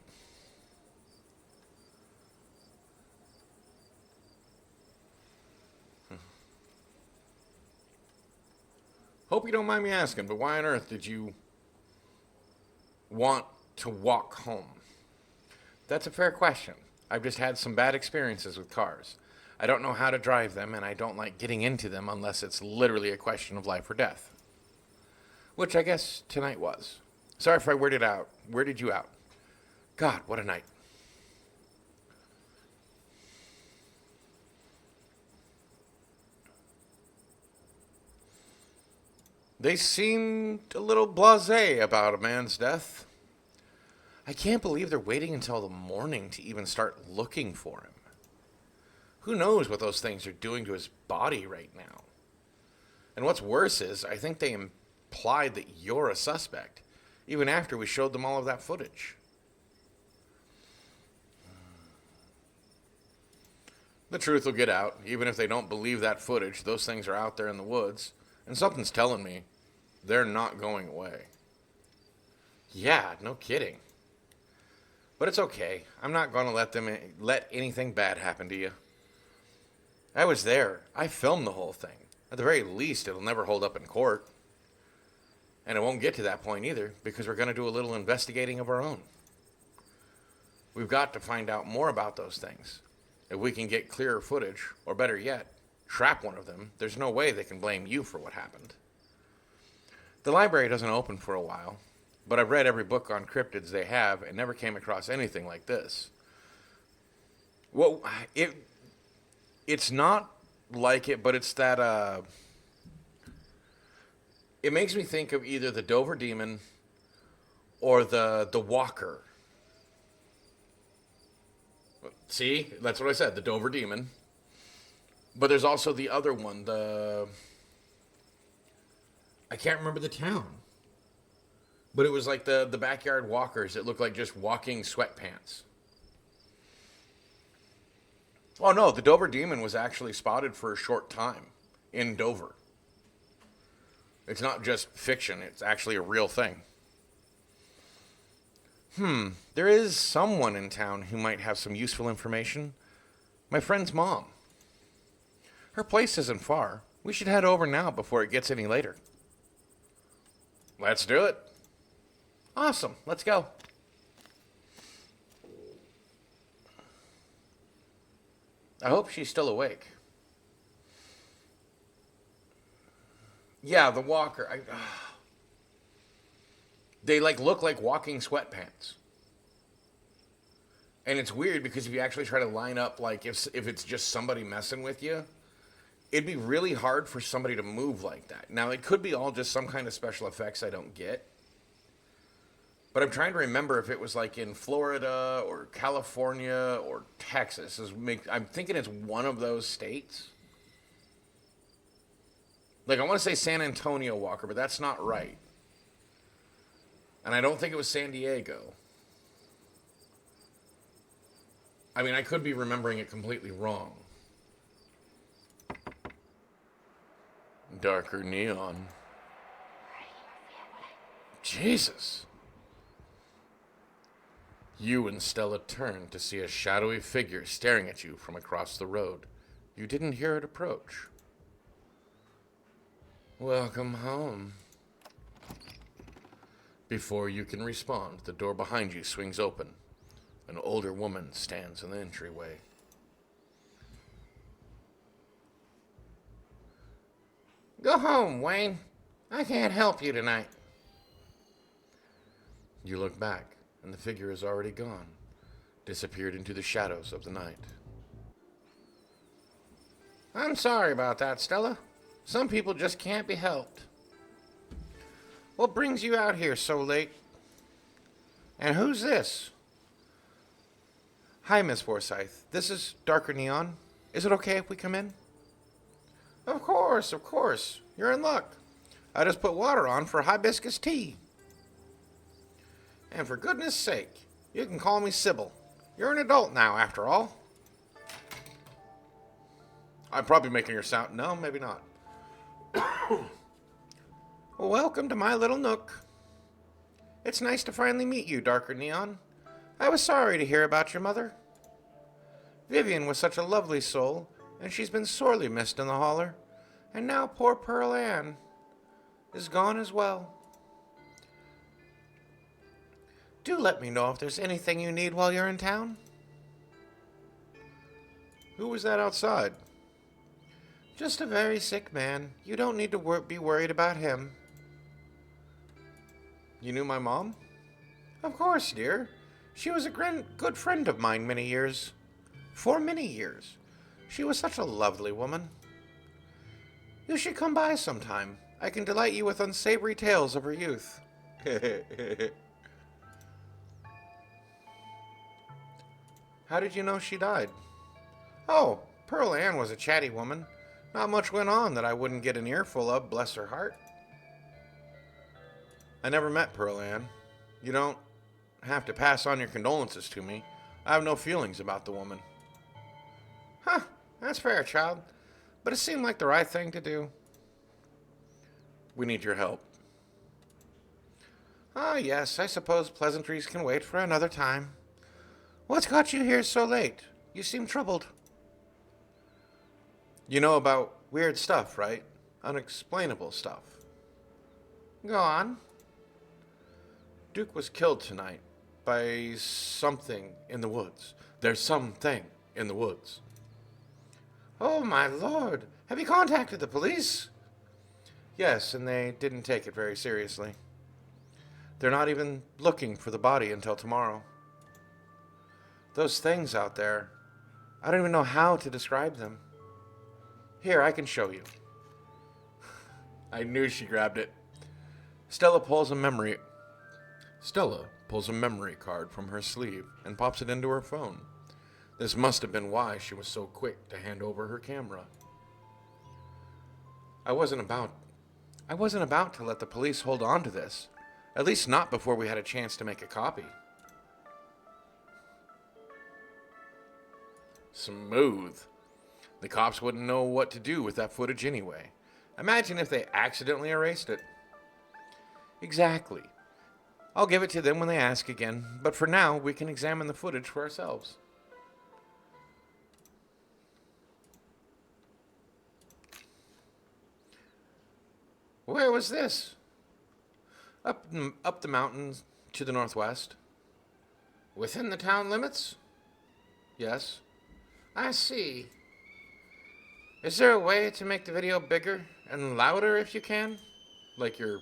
Hope you don't mind me asking, but why on earth did you want to walk home? That's a fair question. I've just had some bad experiences with cars. I don't know how to drive them, and I don't like getting into them unless it's literally a question of life or death. Which I guess tonight was. Sorry if I weirded you out. God, what a night. They seemed a little blasé about a man's death. I can't believe they're waiting until the morning to even start looking for him. Who knows what those things are doing to his body right now? And what's worse is, I think they implied that you're a suspect, even after we showed them all of that footage. The truth will get out. Even if they don't believe that footage, those things are out there in the woods. And something's telling me they're not going away. Yeah, no kidding. But it's okay. I'm not going to let anything bad happen to you. I was there. I filmed the whole thing. At the very least, it'll never hold up in court. And it won't get to that point either, because we're going to do a little investigating of our own. We've got to find out more about those things. If we can get clearer footage, or better yet, trap one of them, there's no way they can blame you for what happened. The library doesn't open for a while, but I've read every book on cryptids they have and never came across anything like this. Well, it's not like it, but it's that, it makes me think of either the Dover Demon or the Walker. See, that's what I said, the Dover Demon. But there's also the other one, I can't remember the town. But it was like the backyard walkers. It looked like just walking sweatpants. Oh no, the Dover Demon was actually spotted for a short time in Dover. It's not just fiction, it's actually a real thing. There is someone in town who might have some useful information. My friend's mom. Her place isn't far. We should head over now before it gets any later. Let's do it. Awesome, let's go. I hope she's still awake. Yeah, the walker. They look like walking sweatpants. And it's weird because if you actually try to line up, if it's just somebody messing with you, it'd be really hard for somebody to move like that. Now, it could be all just some kind of special effects I don't get. But I'm trying to remember if it was like in Florida or California or Texas. I'm thinking it's one of those states. I want to say San Antonio Walker, but that's not right. And I don't think it was San Diego. I mean, I could be remembering it completely wrong. Darker neon. Jesus. You and Stella turned to see a shadowy figure staring at you from across the road. You didn't hear it approach. Welcome home. Before you can respond, the door behind you swings open. An older woman stands in the entryway. Go home, Wayne. I can't help you tonight. You look back, and the figure is already gone, disappeared into the shadows of the night. I'm sorry about that, Stella. Some people just can't be helped. What brings you out here so late? And who's this? Hi, Miss Forsyth. This is Darker Neon. Is it okay if we come in? Of course, of course. You're in luck. I just put water on for hibiscus tea. And for goodness sake, you can call me Sybil. You're an adult now, after all. I'm probably making her sound... No, maybe not. Well, welcome to my little nook. It's nice to finally meet you, Darker Neon. I was sorry to hear about your mother. Vivian was such a lovely soul, and she's been sorely missed in the holler. And now poor Pearl Ann is gone as well. Do let me know if there's anything you need while you're in town. Who was that outside? Just a very sick man. You don't need to be worried about him. You knew my mom? Of course, dear. She was a good friend of mine many years. For many years. She was such a lovely woman. You should come by sometime. I can delight you with unsavory tales of her youth. How did you know she died? Oh, Pearl Ann was a chatty woman. Not much went on that I wouldn't get an earful of, bless her heart. I never met Pearl Ann. You don't have to pass on your condolences to me. I have no feelings about the woman. Huh, that's fair, child. But it seemed like the right thing to do. We need your help. Ah, yes, I suppose pleasantries can wait for another time. What's got you here so late? You seem troubled. You know about weird stuff, right? Unexplainable stuff. Go on. Duke was killed tonight by something in the woods. There's something in the woods. Oh, my lord. Have you contacted the police? Yes, and they didn't take it very seriously. They're not even looking for the body until tomorrow. Those things out there, I don't even know how to describe them. Here, I can show you. I knew she grabbed it. Stella pulls a memory card from her sleeve and pops it into her phone. This must have been why she was so quick to hand over her camera. I wasn't about to let the police hold on to this. At least not before we had a chance to make a copy. Smooth. The cops wouldn't know what to do with that footage anyway. Imagine if they accidentally erased it. Exactly. I'll give it to them when they ask again, but for now, we can examine the footage for ourselves. Where was this? Up the mountains to the northwest. Within the town limits? Yes. I see. Is there a way to make the video bigger and louder if you can? Like your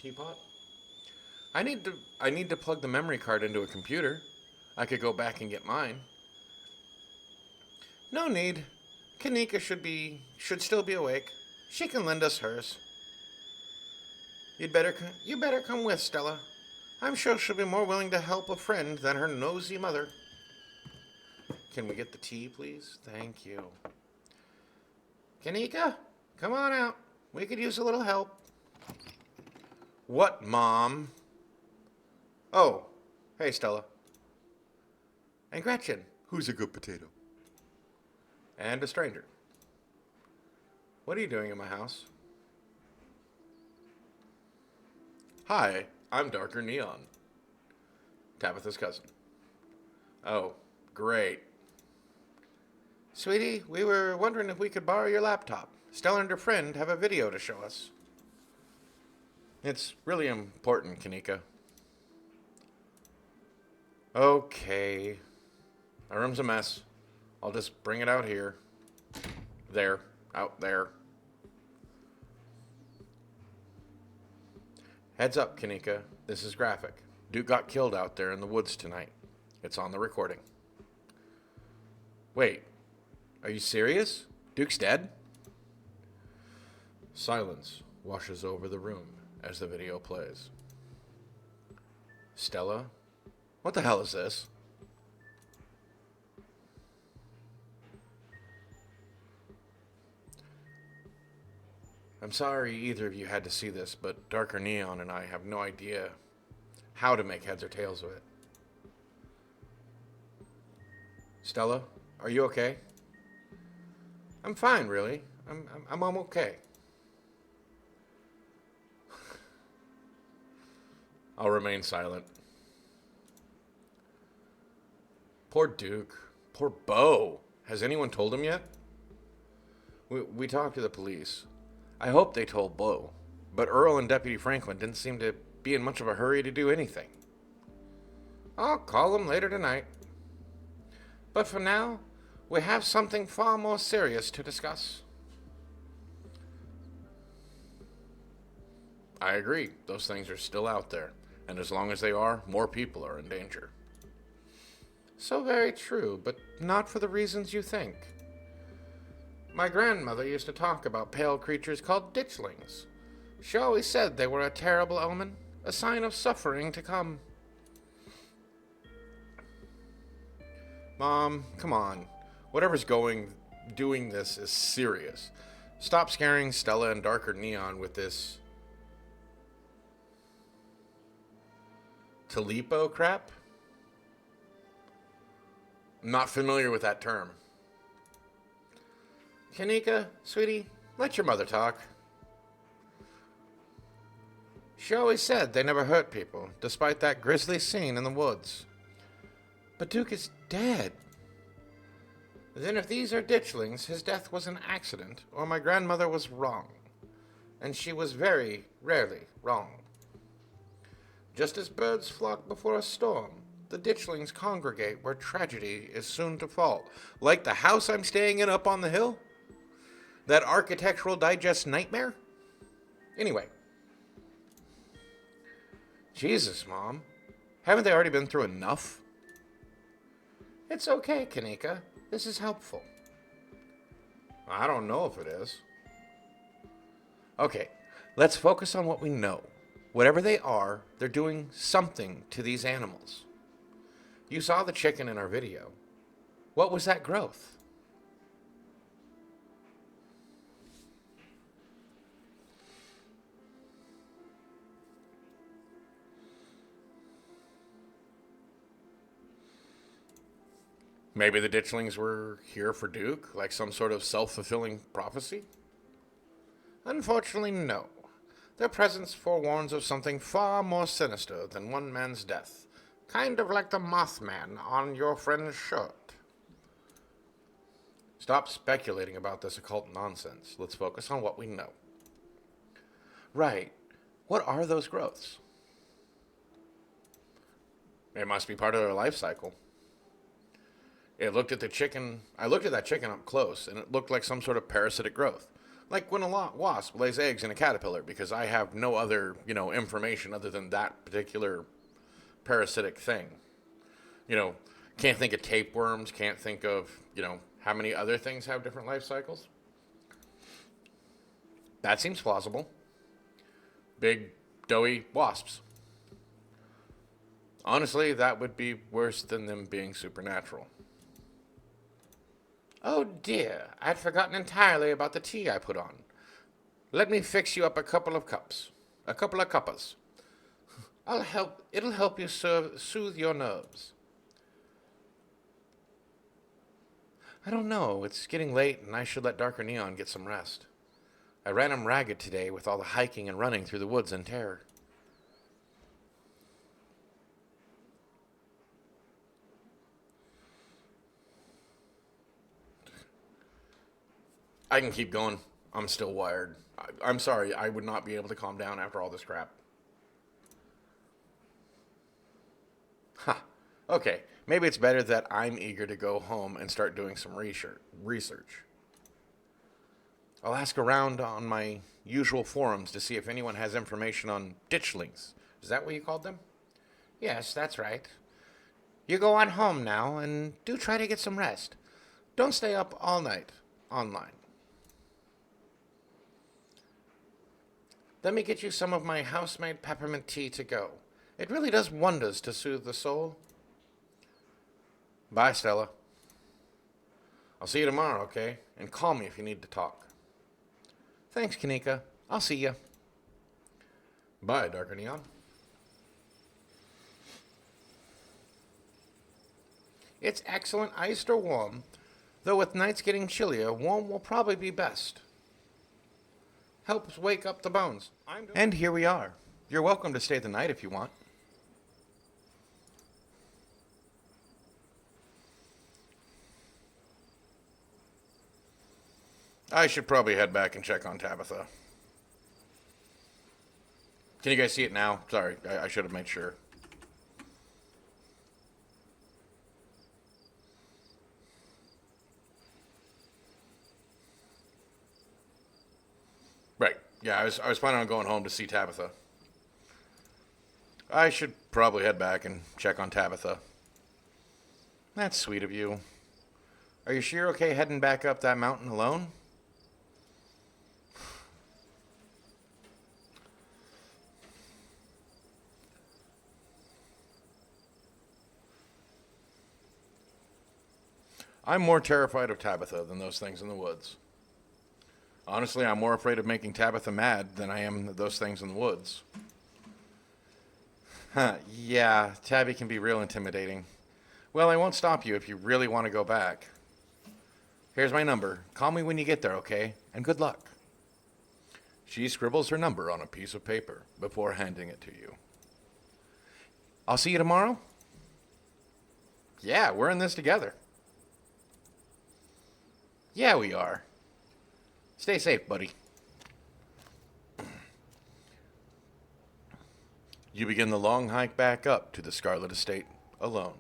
teapot? I need to plug the memory card into a computer. I could go back and get mine. No need. Kanika should still be awake. She can lend us hers. You better come with, Stella. I'm sure she'll be more willing to help a friend than her nosy mother. Can we get the tea, please? Thank you. Kanika, come on out. We could use a little help. What, Mom? Oh, hey, Stella. And Gretchen. Who's a good potato? And a stranger. What are you doing in my house? Hi, I'm Darker Neon. Tabitha's cousin. Oh, great. Sweetie, we were wondering if we could borrow your laptop. Stella and her friend have a video to show us. It's really important, Kanika. Okay. My room's a mess. I'll just bring it out here. There. Out there. Heads up, Kanika. This is graphic. Duke got killed out there in the woods tonight. It's on the recording. Wait. Are you serious? Duke's dead? Silence washes over the room as the video plays. Stella? What the hell is this? I'm sorry either of you had to see this, but Darker Neon and I have no idea how to make heads or tails of it. Stella, are you okay? I'm fine, really. I'm okay. I'll remain silent. Poor Duke. Poor Beau. Has anyone told him yet? We talked to the police. I hope they told Beau, but Earl and Deputy Franklin didn't seem to be in much of a hurry to do anything. I'll call them later tonight. But for now, we have something far more serious to discuss. I agree. Those things are still out there, and as long as they are, more people are in danger. So very true, but not for the reasons you think. My grandmother used to talk about pale creatures called ditchlings. She always said they were a terrible omen, a sign of suffering to come. Mom, come on. Whatever's doing this is serious. Stop scaring Stella and Darker Neon with this Talipo crap? I'm not familiar with that term. Kanika, sweetie, let your mother talk. She always said they never hurt people, despite that grisly scene in the woods. But Duke is dead. Then if these are ditchlings, his death was an accident, or my grandmother was wrong. And she was very rarely wrong. Just as birds flock before a storm, the ditchlings congregate where tragedy is soon to fall. Like the house I'm staying in up on the hill? That Architectural Digest nightmare? Anyway. Jesus, Mom. Haven't they already been through enough? It's okay, Kanika. This is helpful. I don't know if it is. Okay, let's focus on what we know. Whatever they are, they're doing something to these animals. You saw the chicken in our video. What was that growth? Maybe the ditchlings were here for Duke, like some sort of self-fulfilling prophecy? Unfortunately, no. Their presence forewarns of something far more sinister than one man's death. Kind of like the Mothman on your friend's shirt. Stop speculating about this occult nonsense. Let's focus on what we know. Right. What are those growths? It must be part of their life cycle. I looked at that chicken up close, and it looked like some sort of parasitic growth. Like when a wasp lays eggs in a caterpillar, because I have no other, information other than that particular parasitic thing. Can't think of tapeworms, can't think of, how many other things have different life cycles. That seems plausible. Big, doughy wasps. Honestly, that would be worse than them being supernatural. Oh dear, I'd forgotten entirely about the tea I put on. Let me fix you up a couple of cups. A couple of cuppas. It'll help you soothe your nerves. I don't know, it's getting late and I should let Darker Neon get some rest. I ran him ragged today with all the hiking and running through the woods in terror. I can keep going. I'm still wired. I'm sorry, I would not be able to calm down after all this crap. Ha. Okay, maybe it's better that I'm eager to go home and start doing some research. I'll ask around on my usual forums to see if anyone has information on ditchlings. Is that what you called them? Yes, that's right. You go on home now, and do try to get some rest. Don't stay up all night online. Let me get you some of my house-made peppermint tea to go. It really does wonders to soothe the soul. Bye, Stella. I'll see you tomorrow, okay? And call me if you need to talk. Thanks, Kanika. I'll see you. Bye, Darker Neon. It's excellent iced or warm, though with nights getting chillier, warm will probably be best. Helps wake up the bones. And here we are. You're welcome to stay the night if you want. I should probably head back and check on Tabitha. Can you guys see it now? Sorry, I should have made sure. Right. Yeah, I was planning on going home to see Tabitha. I should probably head back and check on Tabitha. That's sweet of you. Are you sure you're okay heading back up that mountain alone? I'm more terrified of Tabitha than those things in the woods. Honestly, I'm more afraid of making Tabitha mad than I am of those things in the woods. Yeah, Tabby can be real intimidating. Well, I won't stop you if you really want to go back. Here's my number. Call me when you get there, okay? And good luck. She scribbles her number on a piece of paper before handing it to you. I'll see you tomorrow? Yeah, we're in this together. Yeah, we are. Stay safe, buddy. You begin the long hike back up to the Scarlet Estate alone.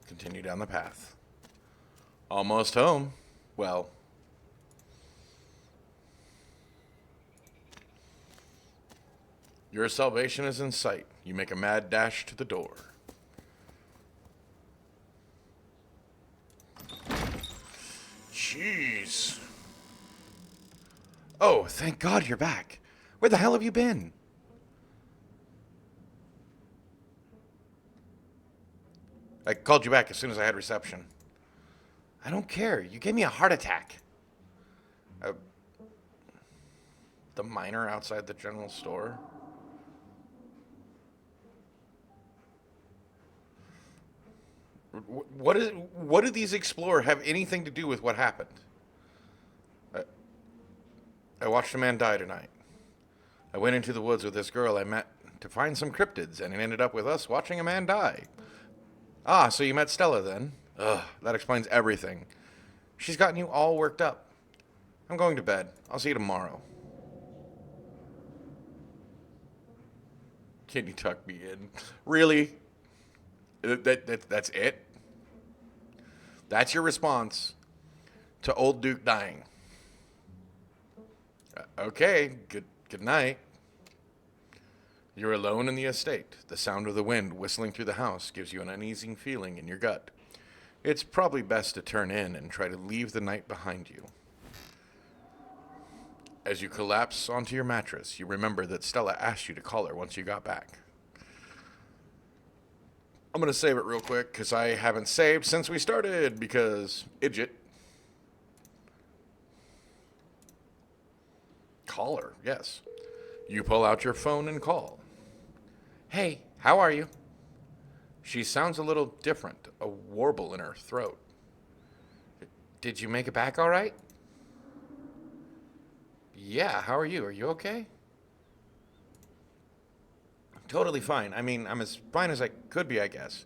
Continue down the path. Almost home. Well, your salvation is in sight. You make a mad dash to the door. Jeez. Oh, thank God you're back. Where the hell have you been? I called you back as soon as I had reception. I don't care. You gave me a heart attack. The miner outside the general store? What do these explore have anything to do with what happened? I watched a man die tonight. I went into the woods with this girl I met to find some cryptids, and it ended up with us watching a man die. Ah, so you met Stella then? Ugh, that explains everything. She's gotten you all worked up. I'm going to bed. I'll see you tomorrow. Can you tuck me in? Really? That's it? That's your response to old Duke dying. Okay, good night. You're alone in the estate. The sound of the wind whistling through the house gives you an uneasy feeling in your gut. It's probably best to turn in and try to leave the night behind you. As you collapse onto your mattress, you remember that Stella asked you to call her once you got back. I'm going to save it real quick because I haven't saved since we started because idiot. Call her, yes. You pull out your phone and call. Hey, how are you? She sounds a little different, a warble in her throat. Did you make it back all right? Yeah, how are you? Are you okay? Totally fine. I mean, I'm as fine as I could be, I guess.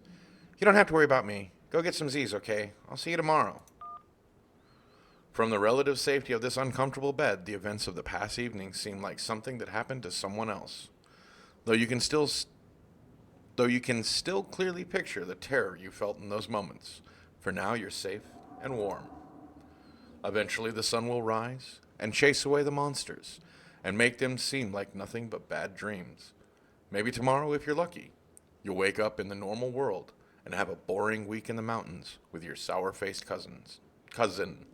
You don't have to worry about me. Go get some Z's, okay? I'll see you tomorrow. From the relative safety of this uncomfortable bed, the events of the past evening seem like something that happened to someone else. Though you can still clearly picture the terror you felt in those moments. For now, you're safe and warm. Eventually, the sun will rise and chase away the monsters and make them seem like nothing but bad dreams. Maybe tomorrow, if you're lucky, you'll wake up in the normal world and have a boring week in the mountains with your sour-faced cousin.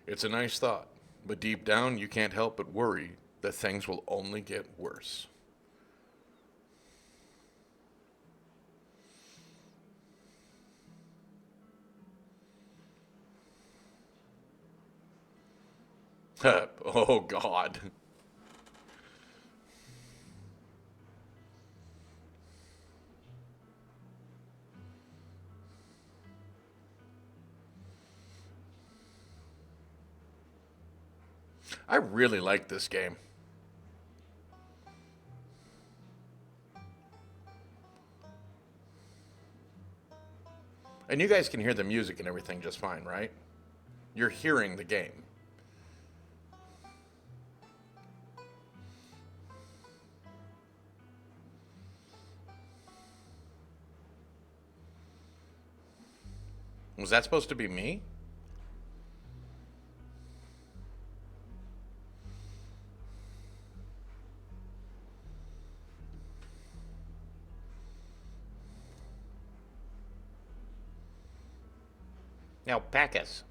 It's a nice thought, but deep down you can't help but worry that things will only get worse. Oh, God. I really like this game. And you guys can hear the music and everything just fine, right? You're hearing the game. Was that supposed to be me? Now, Bacchus.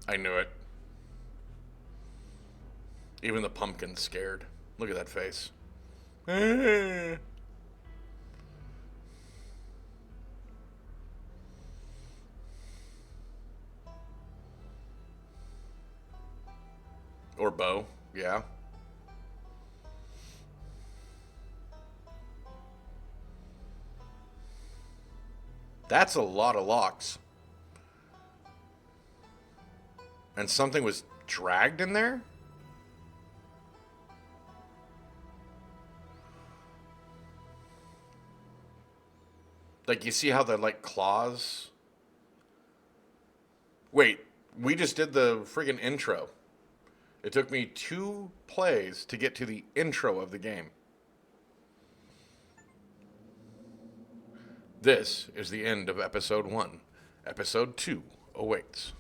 I knew it. Even the pumpkin's scared. Look at that face. Or Bo, yeah. That's a lot of locks. And something was dragged in there? Like, you see how they're like claws? Wait, we just did the friggin' intro. It took me 2 plays to get to the intro of the game. This is the end of episode 1. Episode 2 awaits.